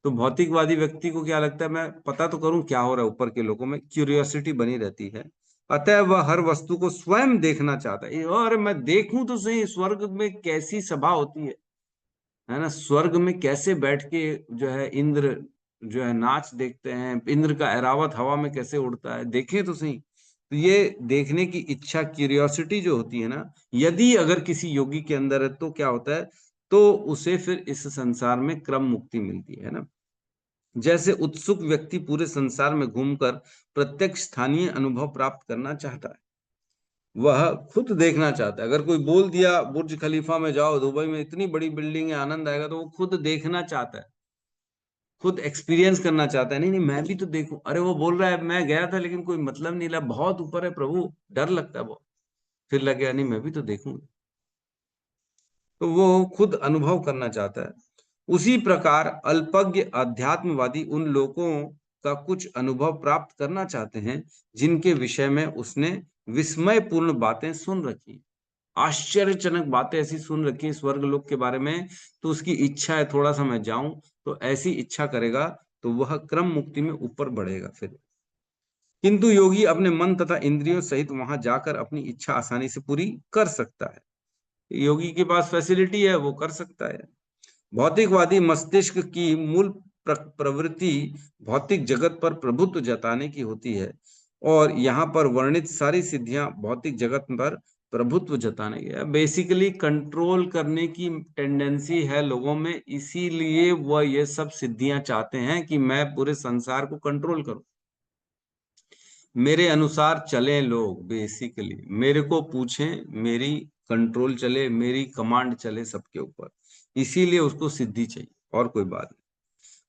तो भौतिकवादी व्यक्ति को क्या लगता है, मैं पता तो करूं क्या हो रहा है ऊपर के लोगों में, क्यूरियोसिटी बनी रहती है। अतः वह हर वस्तु को स्वयं देखना चाहता है, और मैं देखूं तो सही स्वर्ग में कैसी सभा होती है ना, स्वर्ग में कैसे बैठ के जो है इंद्र जो है नाच देखते हैं, इंद्र का ऐरावत हवा में कैसे उड़ता है, देखें तो सही। तो ये देखने की इच्छा, क्यूरियोसिटी जो होती है ना, यदि अगर किसी योगी के अंदर है तो क्या होता है, तो उसे फिर इस संसार में क्रम मुक्ति मिलती है ना। जैसे उत्सुक व्यक्ति पूरे संसार में घूमकर प्रत्यक्ष स्थानीय अनुभव प्राप्त करना चाहता है, वह खुद देखना चाहता है। अगर कोई बोल दिया बुर्ज खलीफा में जाओ, दुबई में इतनी बड़ी बिल्डिंग है, आनंद आएगा, तो वो खुद देखना चाहता है, खुद एक्सपीरियंस करना चाहता है। नहीं नहीं, मैं भी तो देखूं, अरे वो बोल रहा है मैं गया था लेकिन कोई मतलब नहीं लगा, बहुत ऊपर है प्रभु, डर लगता है बहुत, फिर लगे नहीं मैं भी तो देखूंगा, तो वो खुद अनुभव करना चाहता है। उसी प्रकार अल्पज्ञ अध्यात्मवादी उन लोगों का कुछ अनुभव प्राप्त करना चाहते हैं जिनके विषय में उसने विस्मयपूर्ण बातें सुन रखी, आश्चर्यजनक बातें ऐसी सुन रखी स्वर्ग लोक के बारे में, तो उसकी इच्छा है थोड़ा सा मैं जाऊं, तो ऐसी इच्छा करेगा तो वह क्रम मुक्ति में ऊपर बढ़ेगा फिर। किंतु योगी अपने मन तथा इंद्रियों सहित वहां जाकर अपनी इच्छा आसानी से पूरी कर सकता है, योगी के पास फैसिलिटी है, वो कर सकता है। भौतिकवादी मस्तिष्क की मूल प्रवृत्ति भौतिक जगत पर प्रभुत्व जताने की होती है, और यहाँ पर वर्णित सारी सिद्धियां भौतिक जगत पर प्रभुत्व जताने की है। बेसिकली कंट्रोल करने की टेंडेंसी है लोगों में, इसीलिए वह ये सब सिद्धियां चाहते हैं कि मैं पूरे संसार को कंट्रोल करूं, मेरे अनुसार चलें लोग, बेसिकली मेरे को पूछें, मेरी कंट्रोल चले, मेरी कमांड चले सबके ऊपर, इसीलिए उसको सिद्धि चाहिए, और कोई बात नहीं।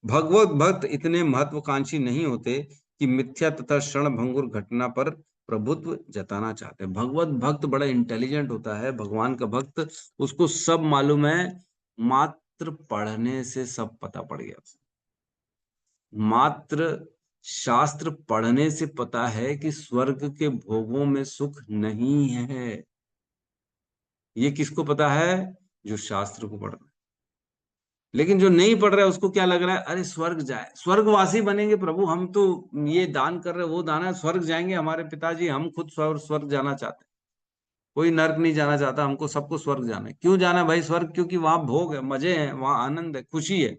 भगवत भक्त इतने महत्वाकांक्षी नहीं होते कि मिथ्या तथा क्षण भंगुर घटना पर प्रभुत्व जताना चाहते हैं। भगवत भक्त बड़ा इंटेलिजेंट होता है, भगवान का भक्त, उसको सब मालूम है, मात्र पढ़ने से सब पता पड़ गया, मात्र शास्त्र पढ़ने से पता है कि स्वर्ग के भोगों में सुख नहीं है। ये किसको पता है, जो शास्त्र को पढ़ रहा है। लेकिन जो नहीं पढ़ रहा है उसको क्या लग रहा है, अरे स्वर्ग जाए, स्वर्गवासी बनेंगे प्रभु हम तो, ये दान कर रहे, वो दान है, स्वर्ग जाएंगे हमारे पिताजी, हम खुद स्वर्ग जाना चाहते हैं, कोई नर्क नहीं जाना चाहता, हमको सबको स्वर्ग जाना है। क्यों जाना है भाई स्वर्ग, क्योंकि वहां भोग है, मजे हैं, वहां आनंद है, खुशी है।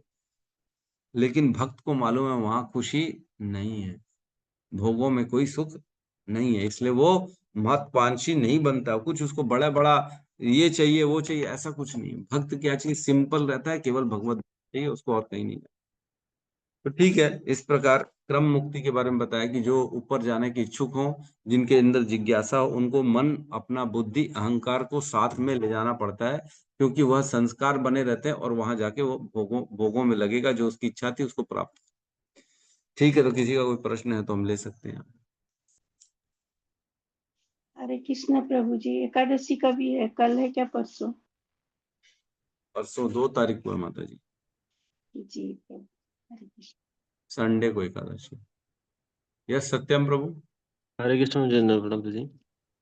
लेकिन भक्त को मालूम है वहां खुशी नहीं है, भोगों में कोई सुख नहीं है, इसलिए वो महत्वाकांक्षी नहीं बनता, कुछ उसको बड़ा बड़ा ये चाहिए वो चाहिए, ऐसा कुछ नहीं। भक्त क्या चाहिए, सिंपल रहता है, केवल भगवत चाहिए उसको, और कहीं नहीं। तो ठीक है, इस प्रकार क्रम मुक्ति के बारे में बताया कि जो ऊपर जाने के इच्छुक हो, जिनके अंदर जिज्ञासा हो, उनको मन, अपना बुद्धि, अहंकार को साथ में ले जाना पड़ता है, क्योंकि वह संस्कार बने रहते हैं और वहां जाके वो भोगों में लगेगा, जो उसकी इच्छा थी उसको प्राप्त। ठीक है, तो किसी का कोई प्रश्न है तो हम ले सकते हैं। हरे कृष्ण प्रभु जी, एकादशी कभी है, कल है क्या परसों? परसों 2 तारीख को है माता जी, जी प्रभु, हरे कृष्ण। संडे को एकादशी। यस सत्यम प्रभु, हरे कृष्ण जिंदर प्रभु जी।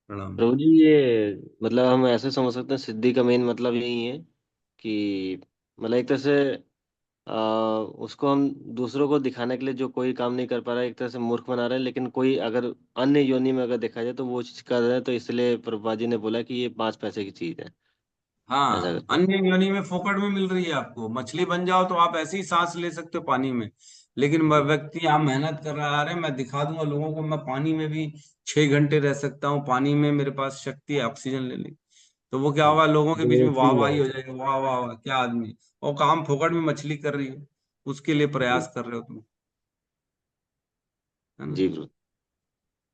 प्रणाम। प्रभु जी, ये मतलब हम ऐसे समझ सकते हैं सिद्धि का मेन मतलब यही है कि मतलब एक तरह से उसको हम दूसरों को दिखाने के लिए जो कोई काम नहीं कर पा रहा है एक तरह से मूर्ख बना रहे हैं, लेकिन कोई अगर अन्य योनि में अगर देखा जाए तो वो चीज कर रहे हैं, तो इसलिए प्रभुपाद जी ने बोला कि ये 5 पैसे की चीज है, ऐसा हाँ, करके। अन्य योनि में फोकट में मिल रही है आपको। मछली बन जाओ तो आप ऐसे ही सांस ले सकते हो पानी में, लेकिन वह व्यक्ति यहाँ मेहनत कर रहा है, अरे मैं दिखा दूंगा लोगों को, मैं पानी में भी 6 घंटे रह सकता हूँ, पानी में मेरे पास शक्ति है ऑक्सीजन लेने की। तो वो क्या होगा, लोगों के बीच में वाह वाही हो जाएगा, वाह वाह वाह क्या आदमी, और काम फोकट में मछली कर रही है, उसके लिए प्रयास कर रहे हो तुम, है ना। जी ब्रो।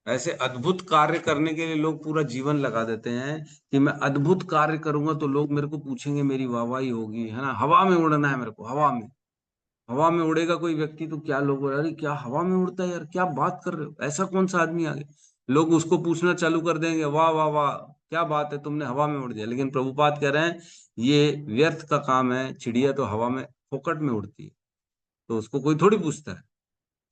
ऐसे अद्भुत कार्य करने के लिए लोग पूरा जीवन लगा देते हैं कि मैं अद्भुत कार्य करूंगा तो लोग मेरे को पूछेंगे, मेरी वाहवाही होगी, है ना। हवा में उड़ना है मेरे को, हवा में उड़ेगा कोई व्यक्ति तो क्या लोग बोले, अरे क्या हवा में उड़ता है यार, क्या बात कर रहे हो, ऐसा कौन सा आदमी आ गया। लोग उसको पूछना चालू कर देंगे, वाह वाह वाह क्या बात है, तुमने हवा में उड़ दिया। लेकिन प्रभुपाद कह रहे हैं ये व्यर्थ का काम है, चिड़िया तो हवा में फोकट में उड़ती है, तो उसको कोई थोड़ी पूछता है।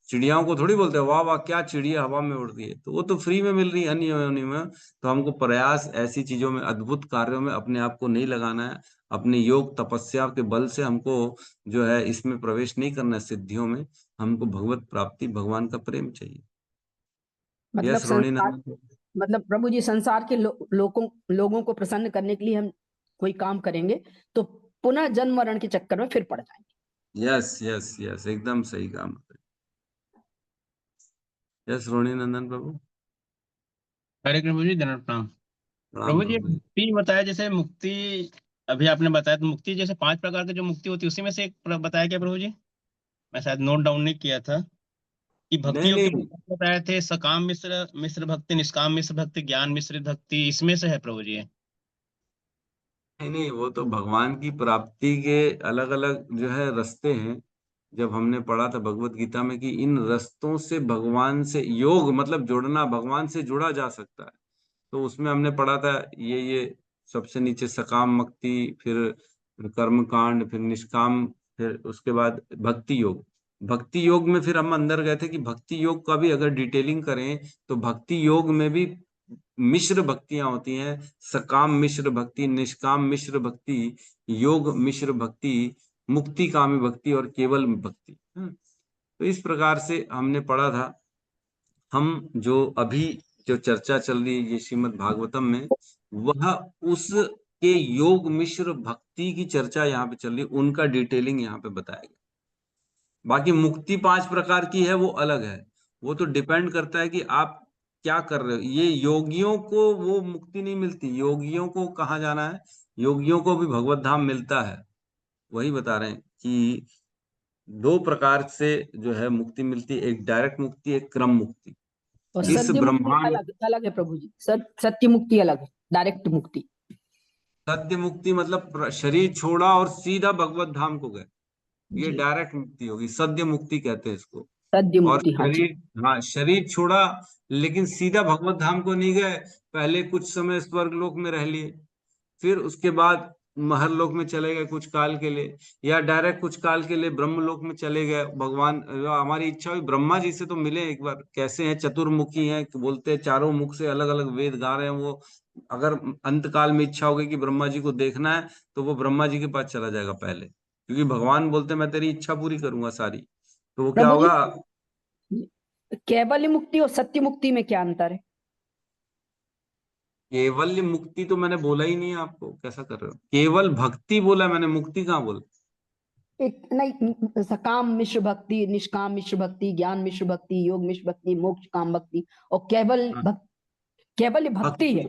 चिड़ियाओं को थोड़ी बोलते हैं वाह वाह क्या चिड़िया हवा में उड़ रही है, तो वो तो फ्री में मिल रही है अन्य योनि में। तो हमको प्रयास ऐसी चीजों में, अद्भुत कार्यों में अपने आप को नहीं लगाना है। अपने योग तपस्या के बल से हमको जो है इसमें प्रवेश नहीं करना है, सिद्धियों में। हमको भगवत प्राप्ति, भगवान का प्रेम चाहिए। मतलब यस रोणी संसार, नंदन। मतलब प्रभु जी संसार के लोगों को प्रसन्न करने के लिए हम कोई काम करेंगे तो पुनः जन्म मरण के चक्कर में फिर पड़ जाएंगे। यस यस यस, एकदम सही काम। यस रोणी नंदन प्रभु। हरे कृष्ण प्रभु जी, दंडवत प्रणाम। प्रणाम प्रभु जी, प्रभु जी। मुक्ति बताया, जैसे मुक्ति अभी आपने बताया, तो मुक्ति जैसे 5 प्रकार की जो मुक्ति होती है उसी में से एक बताया क्या प्रभु जी? मैं शायद नोट डाउन नहीं किया था कि भक्ति नहीं योग के नहीं प्रकार बताए थे, सकाम मिश्र मिश्र भक्ति, निष्काम मिश्र भक्ति, ज्ञान मिश्रित भक्ति, इसमें से है प्रभु जी? नहीं नहीं, वो तो भगवान की प्राप्ति के अलग अलग जो है रास्ते हैं। जब हमने पढ़ा था भगवत गीता में कि इन रास्तों से भगवान से योग मतलब जुड़ना, भगवान से जुड़ा जा सकता है। तो उसमें हमने पढ़ा था ये सबसे नीचे सकाम मुक्ति, फिर कर्म कांड, फिर निष्काम, फिर उसके बाद भक्ति योग। भक्ति योग में फिर हम अंदर गए थे कि भक्ति योग का भी अगर डिटेलिंग करें तो भक्ति योग में भी मिश्र भक्तियां होती हैं। सकाम मिश्र भक्ति, निष्काम मिश्र भक्ति, योग मिश्र भक्ति, मुक्ति कामी भक्ति और केवल भक्ति। तो इस प्रकार से हमने पढ़ा था। हम जो अभी जो चर्चा चल रही है ये श्रीमद् भागवतम में, वह उसके योग मिश्र भक्ति की चर्चा यहाँ पे चल रही है, उनका डिटेलिंग यहाँ पे बताया गया। बाकी मुक्ति 5 प्रकार की है वो अलग है, वो तो डिपेंड करता है कि आप क्या कर रहे हो। ये योगियों को वो मुक्ति नहीं मिलती, योगियों को कहाँ जाना है, योगियों को भी भगवत धाम मिलता है। वही बता रहे हैं कि 2 प्रकार से जो है मुक्ति मिलती है, एक डायरेक्ट मुक्ति, एक क्रम मुक्ति। और इस सत्य मुक्ति ब्रह्मांड, अलग अलग है प्रभु जी, सत्य मुक्ति अलग है, डायरेक्ट मुक्ति। सत्य मुक्ति मतलब शरीर छोड़ा और सीधा भगवत धाम को गए, ये जी, डायरेक्ट मुक्ति होगी, सद्य मुक्ति कहते हैं इसको। सत्य और मुक्ति, हाँ जी। शरीर, हाँ शरीर छोड़ा लेकिन सीधा भगवत धाम को नहीं गए, पहले कुछ समय स्वर्ग लोक में रह लिए, फिर उसके बाद महर लोक में चले गए कुछ काल के लिए, या डायरेक्ट कुछ काल के लिए ब्रह्म लोक में चले गए। भगवान, हमारी इच्छा हुई ब्रह्मा जी से तो मिले एक बार, कैसे हैं, चतुर्मुखी हैं, बोलते हैं चारों मुख से अलग अलग वेद गा रहे हैं वो। अगर अंत काल में इच्छा होगी कि ब्रह्मा जी को देखना है तो वो ब्रह्मा जी के पास चला जाएगा पहले, क्योंकि भगवान बोलते हैं मैं तेरी इच्छा पूरी करूंगा सारी। तो वो क्या प्रभु जी, होगा, कैवल्य मुक्ति और सत्य मुक्ति में क्या अंतर है? केवल मुक्ति तो मैंने बोला ही नहीं है आपको, कैसा कर रहे हो, केवल भक्ति बोला मैंने, मुक्ति कहाँ बोला। एक नहीं, सकाम मिश्र भक्ति, निष्काम मिश्र भक्ति, ज्ञान मिश्र भक्ति, योग मिश्र भक्ति, मोक्ष काम भक्ति, और केवल भक्ति है,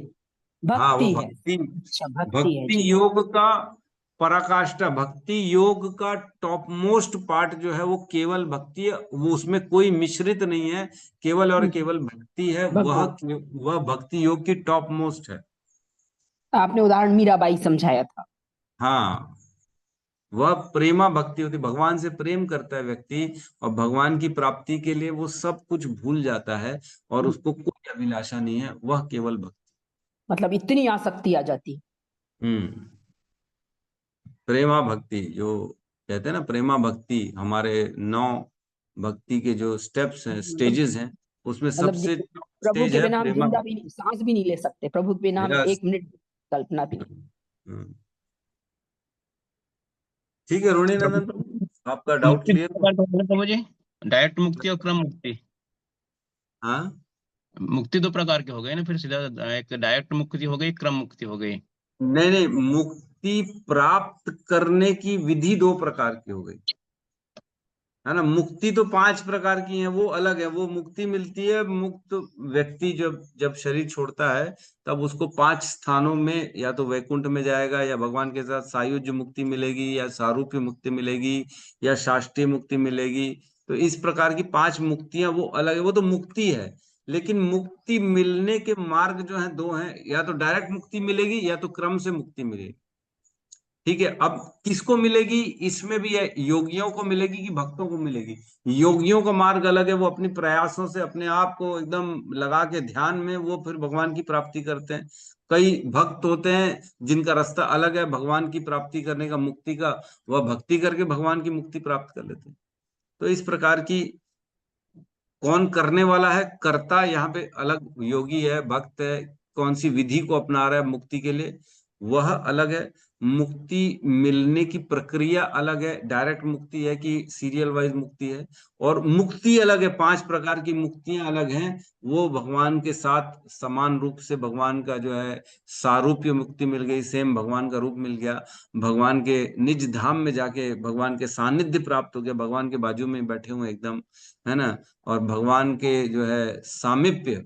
हाँ वो भक्ति है। भक्ति, अच्छा, भक्ति है भक्ति जी। योग का पराकाष्ठा, भक्ति योग का टॉप मोस्ट पार्ट जो है वो केवल भक्ति है, वो उसमें कोई मिश्रित नहीं है, केवल और केवल भक्ति है, भगवान, वह भक्ति योग की टॉप मोस्ट है। आपने उदाहरण मीराबाई समझाया था। हाँ, वह प्रेमा भक्ति होती, भगवान से प्रेम करता है व्यक्ति और भगवान की प्राप्ति के लिए वो सब कुछ भूल जाता है और उसको कोई अभिलाषा नहीं है, वह केवल भक्ति। मतलब इतनी आसक्ति आ जाती। प्रेमा भक्ति जो कहते हैं ना, प्रेमा भक्ति हमारे 9 भक्ति के जो स्टेप्स हैं, स्टेजेस हैं, उसमें मतलब सबसे प्रभु स्टेज के है बिना हम प्रेमा जिंदा भक्ति। भी नहीं, सांस भी नहीं ले सकते, प्रभु के बिना हम यस। 1 मिनट कल्पना भी नहीं। ठीक है रोणी प्रभु नंदन। आपका डाउट मुक्ति क्लियर दो हुआ? प्रकार के हो गए प्रभु जी, डायरेक्ट मुक्ति और क्रम मुक्ति। हाँ, मुक्ति दो प्रकार के हो गए ना, फिर सीधा एक डायरेक्ट मुक्ति हो गई, क्रम मुक्ति हो गई। नहीं नहीं, मुक्ति प्राप्त करने की विधि दो प्रकार की हो गई, है ना। मुक्ति तो 5 प्रकार की है, वो अलग है। वो मुक्ति मिलती है, मुक्त व्यक्ति जब जब शरीर छोड़ता है तब उसको 5 स्थानों में, या तो वैकुंठ में जाएगा, या भगवान के साथ सायुज्य मुक्ति मिलेगी, या सारूप्य मुक्ति मिलेगी, या शास्त्रीय मुक्ति मिलेगी। तो इस प्रकार की 5 मुक्तियां वो अलग है, वो तो मुक्ति है। लेकिन मुक्ति मिलने के मार्ग जो है 2 हैं, या तो डायरेक्ट मुक्ति मिलेगी या तो क्रम से मुक्ति मिलेगी। ठीक है, अब किसको मिलेगी इसमें भी है, योगियों को मिलेगी कि भक्तों को मिलेगी। योगियों का मार्ग अलग है, वो अपनी प्रयासों से अपने आप को एकदम लगा के ध्यान में वो फिर भगवान की प्राप्ति करते हैं। कई भक्त होते हैं जिनका रास्ता अलग है भगवान की प्राप्ति करने का, मुक्ति का, वह भक्ति करके भगवान की मुक्ति प्राप्त कर लेते हैं। तो इस प्रकार की कौन करने वाला है, कर्ता यहाँ पे अलग, योगी है, भक्त है, कौन सी विधि को अपना रहा है मुक्ति के लिए, वह अलग है। मुक्ति मिलने की प्रक्रिया अलग है, डायरेक्ट मुक्ति है कि सीरियल वाइज मुक्ति है, और मुक्ति अलग है, 5 प्रकार की मुक्तियां अलग हैं। वो भगवान के साथ समान रूप से भगवान का जो है सारूप्य मुक्ति मिल गई, सेम भगवान का रूप मिल गया, भगवान के निज धाम में जाके भगवान के सानिध्य प्राप्त हो गया, भगवान के बाजू में बैठे हुए एकदम, है ना। और भगवान के जो है सामीप्य,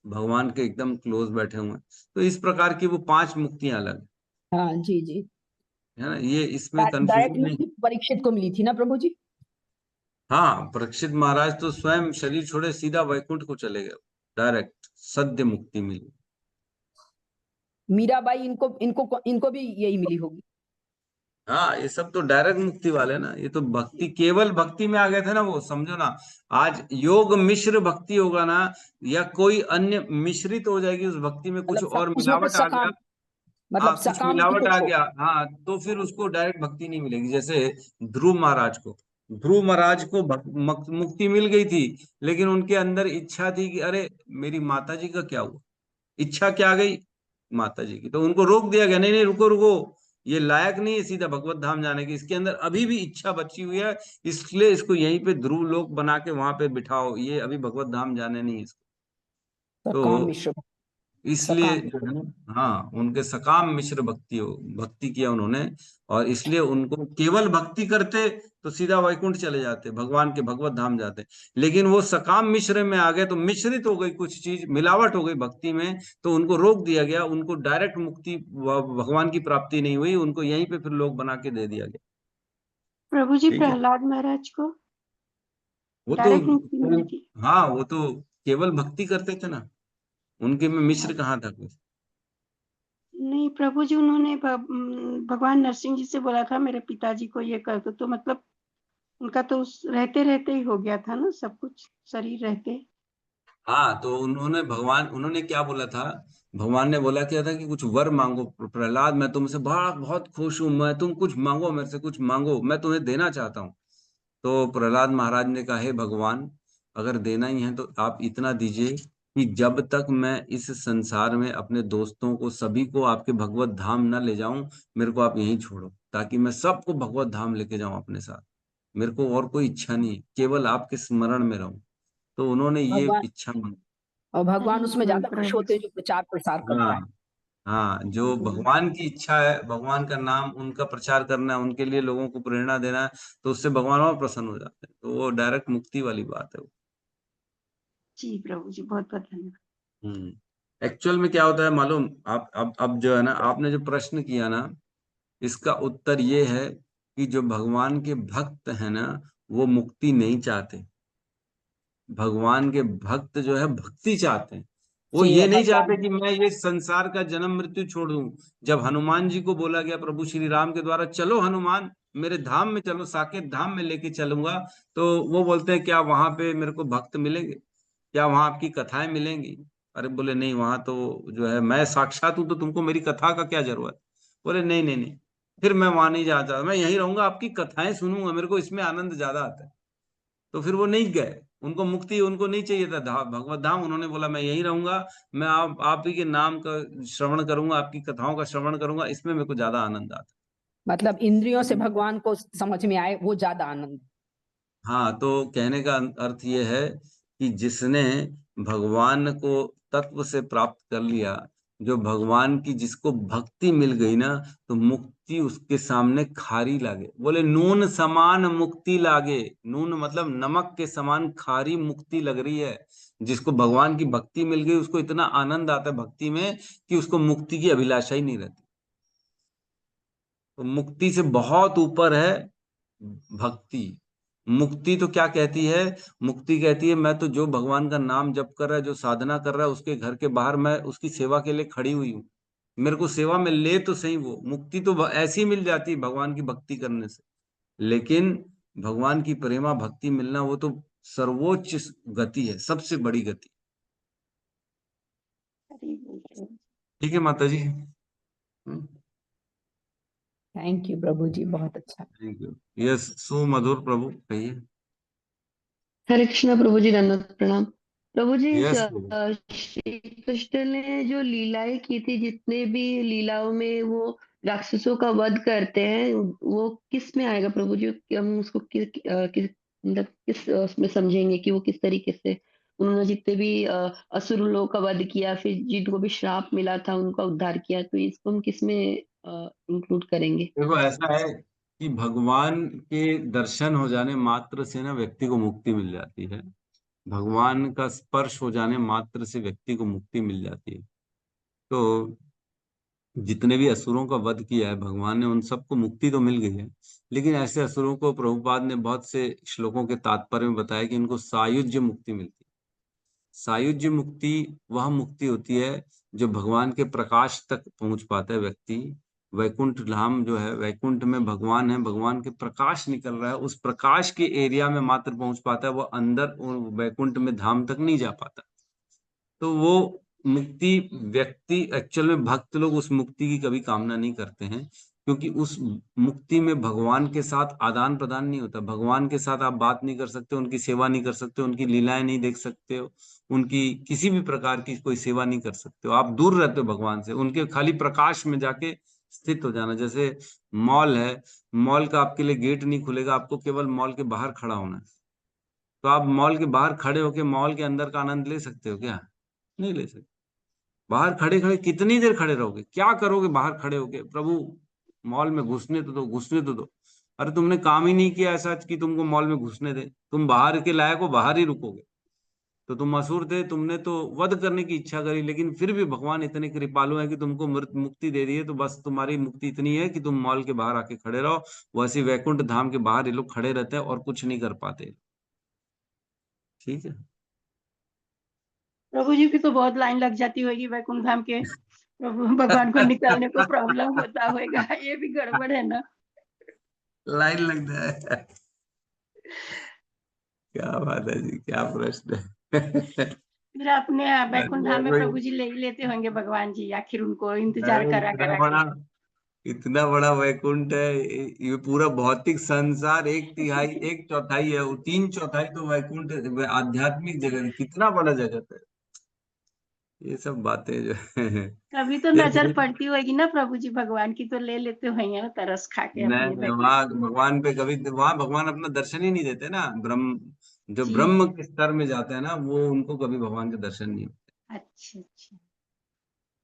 भगवान के एकदम क्लोज बैठे हुए हैं। तो इस प्रकार की वो 5 मुक्तियां अलग हाँ जी जी। है ना, ये इसमें डायरेक्ट कंफ्यूजन नहीं। मुक्ति परीक्षित को मिली थी ना प्रभु जी? हाँ, परीक्षित महाराज तो स्वयं शरीर छोड़े सीधा वैकुंठ को चले गए, डायरेक्ट सद्य मुक्ति मिली। मीराबाई इनको इनको इनको भी यही मिली होगी। हाँ, ये सब तो डायरेक्ट मुक्ति वाले ना, ये तो भक्ति, केवल भक्ति में आ गए थे ना वो, समझो ना। आज योग मिश्र भक्ति होगा ना, या कोई अन्य मिश्रित हो जाएगी उस भक्ति में, कुछ मतलब और उसमें कुछ मिलावट आ गया, सकाम, मतलब हाँ कुछ सकाम भी मिलावट आ कुछ हो। गया, हाँ, तो फिर उसको डायरेक्ट भक्ति नहीं मिलेगी। जैसे ध्रुव महाराज को, ध्रुव महाराज को मुक्ति मिल गई थी, लेकिन उनके अंदर इच्छा थी कि अरे मेरी माता जी का क्या हुआ, इच्छा क्या आ गई माता जी की, तो उनको रोक दिया गया, नहीं नहीं रुको रुको, ये लायक नहीं है सीधा भगवत धाम जाने की, इसके अंदर अभी भी इच्छा बची हुई है, इसलिए इसको यहीं पे ध्रुव लोक बना के वहां पे बिठाओ, ये अभी भगवत धाम जाने नहीं है इसको। सकाम तो मिश्र, इसलिए सकाम। जो है ना, हाँ, उनके सकाम मिश्र भक्ति किया उन्होंने, और इसलिए उनको केवल भक्ति करते तो सीधा वैकुंठ चले जाते, भगवान के भगवत धाम जाते। लेकिन वो सकाम मिश्र में आ गए तो मिश्रित हो गई, कुछ चीज मिलावट हो गई भक्ति में, तो उनको रोक दिया गया, उनको डायरेक्ट मुक्ति भगवान की प्राप्ति नहीं हुई, उनको यहीं पे फिर लोग बना के दे दिया गया। प्रभु जी ठीक है, प्रहलाद महाराज को वो तो, डायरेक्ट मुक्ति मिली थी। हाँ वो तो केवल भक्ति करते थे ना, उनके में मिश्र कहाँ था कुछ। नहीं प्रभु जी, उन्होंने भगवान नरसिंह जी से बोला था मेरे पिताजी को ये कर दो, तो मतलब उनका तो उस रहते रहते ही हो गया था ना सब कुछ, शरीर रहते। हाँ, तो उन्होंने क्या बोला था, भगवान ने बोला क्या था कि कुछ वर मांगो प्रहलाद, मैं तुमसे बहुत बहुत खुश हूं, मैं, तुम कुछ मांगो मेरे से, कुछ मांगो, मैं तुम्हें देना चाहता हूँ। तो प्रहलाद महाराज ने कहा, हे भगवान, अगर देना ही है तो आप इतना दीजिए कि जब तक मैं इस संसार में अपने दोस्तों को सभी को आपके भगवत धाम न ले जाऊं, मेरे को आप यहीं छोड़ो, ताकि मैं सबको भगवत धाम लेके जाऊं अपने साथ। मेरे को और कोई इच्छा नहीं है, केवल आपके स्मरण में रहूं। तो उन्होंने ये भगवान, इच्छा मांगी। और भगवान उसमें ज्यादा खुश प्रभु होते हैं जो प्रचार प्रसार करता है। हाँ, हाँ, जो भगवान की इच्छा है, भगवान का नाम उनका प्रचार करना है, उनके लिए लोगों को प्रेरणा देना है, तो उससे भगवान और प्रसन्न हो जाते हैं। तो वो डायरेक्ट मुक्ति वाली बात है वो। जी प्रभु जी, बहुत बहुत धन्यवाद। एक्चुअल में क्या होता है मालूम, आप अब जो है ना, आपने जो प्रश्न किया ना, इसका उत्तर ये है कि जो भगवान के भक्त है ना, वो मुक्ति नहीं चाहते। भगवान के भक्त जो है भक्ति चाहते हैं, वो सेवा ये नहीं भगवान, चाहते कि मैं ये संसार का जन्म मृत्यु छोड़ दूं। जब हनुमान जी को बोला गया प्रभु श्री राम के द्वारा, चलो हनुमान मेरे धाम में चलो, साकेत धाम में लेके चलूंगा, तो वो बोलते हैं क्या वहां पे मेरे को भक्त मिलेंगे, क्या वहां आपकी कथाएं मिलेंगी? अरे बोले नहीं, वहां तो जो है मैं साक्षात हूं, तो तुमको मेरी कथा का क्या जरूरत? बोले नहीं नहीं नहीं, फिर मैं वहां नहीं जाता, मैं यहीं रहूंगा, आपकी कथाएं सुनूंगा, मेरे को इसमें आनंद ज्यादा आता है। तो फिर वो नहीं गए, उनको मुक्ति उनको नहीं चाहिए था भगवत धाम, उन्होंने बोला मैं यहीं रहूंगा, मैं आप ही के नाम का श्रवण करूंगा, आपकी कथाओं का श्रवण करूंगा, इसमें मेरे को ज्यादा आनंद आता है। मतलब इंद्रियों से भगवान को समझ में आए वो ज्यादा आनंद। हाँ, तो कहने का अर्थ ये है कि जिसने भगवान को तत्व से प्राप्त कर लिया, जो भगवान की जिसको भक्ति मिल गई ना, तो मुक्ति उसके सामने खारी लागे। बोले नून समान मुक्ति लागे। नून मतलब नमक के समान खारी मुक्ति लग रही है। जिसको भगवान की भक्ति मिल गई उसको इतना आनंद आता है भक्ति में कि उसको मुक्ति की अभिलाषा ही नहीं रहती। तो मुक्ति से बहुत ऊपर है भक्ति। मुक्ति तो क्या कहती है? मुक्ति कहती है मैं तो जो भगवान का नाम जप कर रहा है, जो साधना कर रहा है, उसके घर के बाहर मैं उसकी सेवा के लिए खड़ी हुई हूँ, मेरे को सेवा में ले तो सही। वो मुक्ति तो ऐसी मिल जाती है भगवान की भक्ति करने से। लेकिन भगवान की प्रेमा भक्ति मिलना वो तो सर्वोच्च गति है, सबसे बड़ी गति। हरि बोल प्रभु। ठीक है माता जी। थैंक यू प्रभु जी, बहुत अच्छा। Thank you. यस, सुमधुर प्रभु कहिए। हरे कृष्णा प्रभु जी, दंडवत प्रणाम। प्रभु जी, यस श्री कृष्ण ने जो लीलाएं की थी, जितने भी लीलाओं में वो राक्षसों का वध करते हैं, वो किस में आएगा प्रभु जी? कि हम उसको मतलब किस उसमें समझेंगे कि वो किस तरीके से उन्होंने जितने भी असुर लोगों का वध किया, फिर जिनको भी श्राप मिला था उनका उद्धार किया, तो इसको हम किस में इंक्लूड करेंगे? देखो, ऐसा है कि भगवान के दर्शन हो जाने मात्र से ना व्यक्ति को मुक्ति मिल जाती है। भगवान का स्पर्श हो जाने मात्र से व्यक्ति को मुक्ति मिल जाती है। तो जितने भी असुरों का वध किया है भगवान ने, उन सबको मुक्ति तो मिल गई है। लेकिन ऐसे असुरों को प्रभुपाद ने बहुत से श्लोकों के तात्पर्य में बताया कि इनको सायुज्य मुक्ति मिलती है। सायुज्य मुक्ति वह मुक्ति होती है जो भगवान के प्रकाश तक पहुंच पाता है व्यक्ति। वैकुंठ धाम जो है, वैकुंठ में भगवान है, भगवान के प्रकाश निकल रहा है, उस प्रकाश के एरिया में मात्र पहुंच पाता है, वो अंदर वैकुंठ में धाम तक नहीं जा पाता। तो वो मुक्ति व्यक्ति, एक्चुअल में भक्त लोग उस मुक्ति की कभी कामना नहीं करते हैं, क्योंकि उस मुक्ति में भगवान के साथ आदान प्रदान नहीं होता। भगवान के साथ आप बात नहीं कर सकते, उनकी सेवा नहीं कर सकते, उनकी लीलाएं नहीं देख सकते हो, उनकी किसी भी प्रकार की कोई सेवा नहीं कर सकते हो। आप दूर रहते हो भगवान से, उनके खाली प्रकाश में जाके स्थित हो जाना। जैसे मॉल है, मॉल का आपके लिए गेट नहीं खुलेगा, आपको केवल मॉल के बाहर खड़ा होना है। तो आप मॉल के बाहर खड़े होके मॉल के अंदर का आनंद ले सकते हो क्या? नहीं ले सकते। बाहर खड़े खड़े कितनी देर खड़े रहोगे? क्या करोगे बाहर खड़े होके? प्रभु मॉल में घुसने तो दो, घुसने तो दो। अरे तुमने काम ही नहीं किया ऐसा कि तुमको मॉल में घुसने दे। तुम बाहर के लायक हो, बाहर ही रुकोगे। तो तुम असुर थे, तुमने तो वध करने की इच्छा करी, लेकिन फिर भी भगवान इतने कृपालु है कि तुमको मुक्ति दे दी है। तो बस तुम्हारी मुक्ति इतनी है कि तुम मॉल के बाहर आके खड़े रहो। वैसे वैकुंठ धाम के बाहर ये लोग खड़े रहते हैं और कुछ नहीं कर पाते। ठीक है। प्रभु जी की तो बहुत लाइन लग जाती होगी वैकुंठ धाम के, प्रभु भगवान को निकालने को प्रॉब्लम होता होगा, ये भी गड़बड़ है ना। लाइन लग जाए। क्या बात है जी, क्या प्रश्न है। फिर अपने वैकुंठ धाम में प्रभु जी ले ही लेते होंगे भगवान जी, आखिर उनको इंतजार करा इतना करा बड़ा, के। इतना बड़ा वैकुंठ है। ये पूरा भौतिक संसार एक तिहाई, एक चौथाई है, वो 3/4 तो वैकुंठ आध्यात्मिक जगत, कितना बड़ा जगत है। ये सब बातें जो है। कभी तो नजर पड़ती होगी ना प्रभु जी भगवान की, तो ले लेते होंगे ना तरस खा के अपने नहीं, वैकुंठ वहां भगवान पे कभी, वहां भगवान अपना दर्शन ही नहीं देते ना। जो जी। ब्रह्म के स्तर में जाते हैं ना, वो उनको कभी भगवान के दर्शन नहीं होते। अच्छा अच्छा।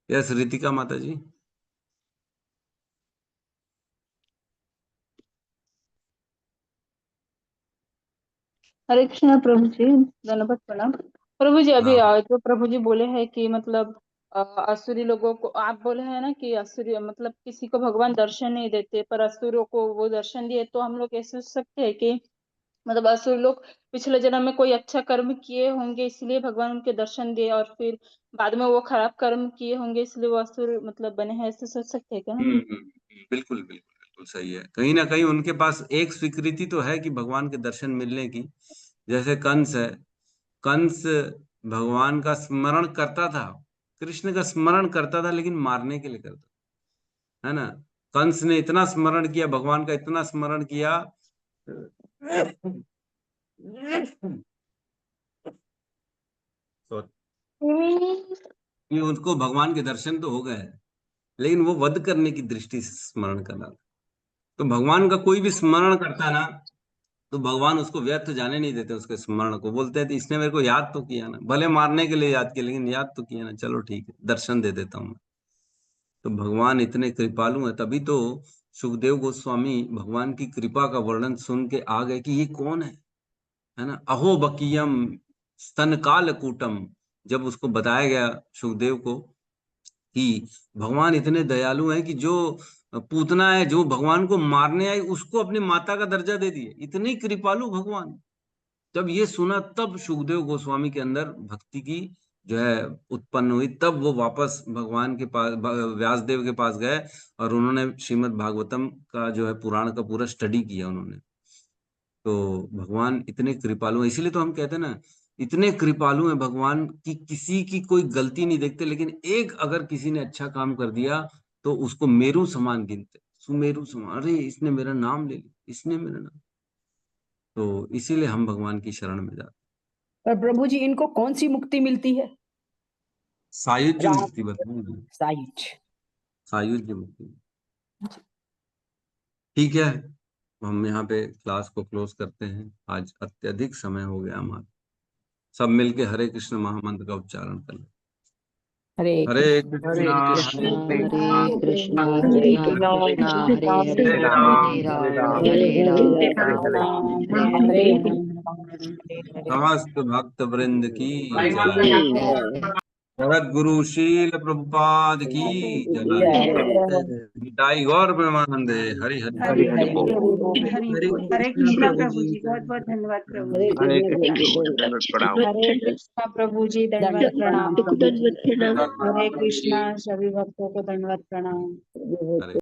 यस रितिका माता जी। हरे कृष्णा प्रभु जी, धन्यवाद प्रणाम। प्रभु जी, अभी हाँ। जो प्रभु जी बोले हैं कि मतलब असुरी लोगों को आप बोले हैं ना कि असुरी मतलब किसी को भगवान दर्शन नहीं देते, पर असुरों को वो दर्शन दिए, तो हम लोग ऐसे सोच सकते हैं कि मतलब असुर लोग पिछले जन्म में कोई अच्छा कर्म किए होंगे इसलिए भगवान उनके दर्शन दिए, और फिर बाद में वो खराब कर्म किए होंगे इसलिए वो असुर मतलब बने हैं, ऐसे सोच सकते हैं क्या हम लोग? बिल्कुल बिल्कुल बिल्कुल सही है। कहीं ना कहीं उनके पास एक स्वीकृति तो है कि भगवान के दर्शन मिलने की। जैसे कंस है, कंस भगवान का स्मरण करता था, कृष्ण का स्मरण करता था, लेकिन मारने के लिए करता, है ना। कंस ने इतना स्मरण किया, भगवान का इतना स्मरण किया कि उसको भगवान के दर्शन तो हो गए, लेकिन वो वध करने की दृष्टि से स्मरण कर रहा था। तो भगवान का कोई भी स्मरण करता है ना, तो भगवान उसको व्यर्थ जाने नहीं देते, उसके स्मरण को। बोलते हैं इसने मेरे को याद तो किया ना, भले मारने के लिए याद किया, लेकिन याद तो किया ना, चलो ठीक है, दर्शन दे देता हूँ मैं। तो भगवान इतने कृपालु हैं, तभी तो सुखदेव गोस्वामी भगवान की कृपा का वर्णन सुन के आ गए कि ये कौन है ना। अहो बकीयम स्तन काल कूटम, जब उसको बताया गया सुखदेव को कि भगवान इतने दयालु हैं कि जो पूतना है, जो भगवान को मारने आई, उसको अपनी माता का दर्जा दे दिए, इतनी कृपालु भगवान। जब ये सुना तब सुखदेव गोस्वामी के अंदर भक्ति की जो है उत्पन्न हुई। तब वो वापस भगवान के पास, व्यासदेव के पास गए और उन्होंने श्रीमद् भागवतम का जो है पुराण का पूरा स्टडी किया उन्होंने। तो भगवान इतने कृपालु हैं, इसीलिए तो हम कहते हैं ना, इतने कृपालु हैं भगवान की किसी की कोई गलती नहीं देखते, लेकिन एक अगर किसी ने अच्छा काम कर दिया तो उसको मेरू समान गिनते, सुमेरु समान। अरे इसने मेरा नाम ले लिया, इसने मेरा नाम। तो इसीलिए हम भगवान की शरण में जाते। पर प्रभु जी इनको कौन सी मुक्ति मिलती है? सायुज्य राम- मुक्ति बताऊंगी, सायुज्य। सायुज्य मुक्ति। ठीक है, हम यहाँ पे क्लास को क्लोज करते हैं। आज अत्यधिक समय हो गया हमारा। सब मिलके हरे कृष्ण महामंत्र का उच्चारण कर लें। हरे हरे कृष्ण कृष्णा हरे कृष्णा हरे कृष्णा कृष्णा कृष्णा हरे हरे हरे राम हरे राम हरे हरे राम राम हरे समस्त भक्त वृंद की जय। जगत गुरु शील प्रभुपाद की जय। निताई गौर प्रेमानंदे। हरि हरि हरि हरि हरि बोल। बोल, हरि बोल। हरे कृष्णा प्रभु जी, बहुत बहुत धन्यवाद प्रभु जी। हरे कृष्ण प्रणाम। हरे कृष्णा प्रभु जी, दंडवत प्रणाम। प्रभु जी। हरे कृष्णा, सभी भक्तों को दंडवत प्रणाम। हरे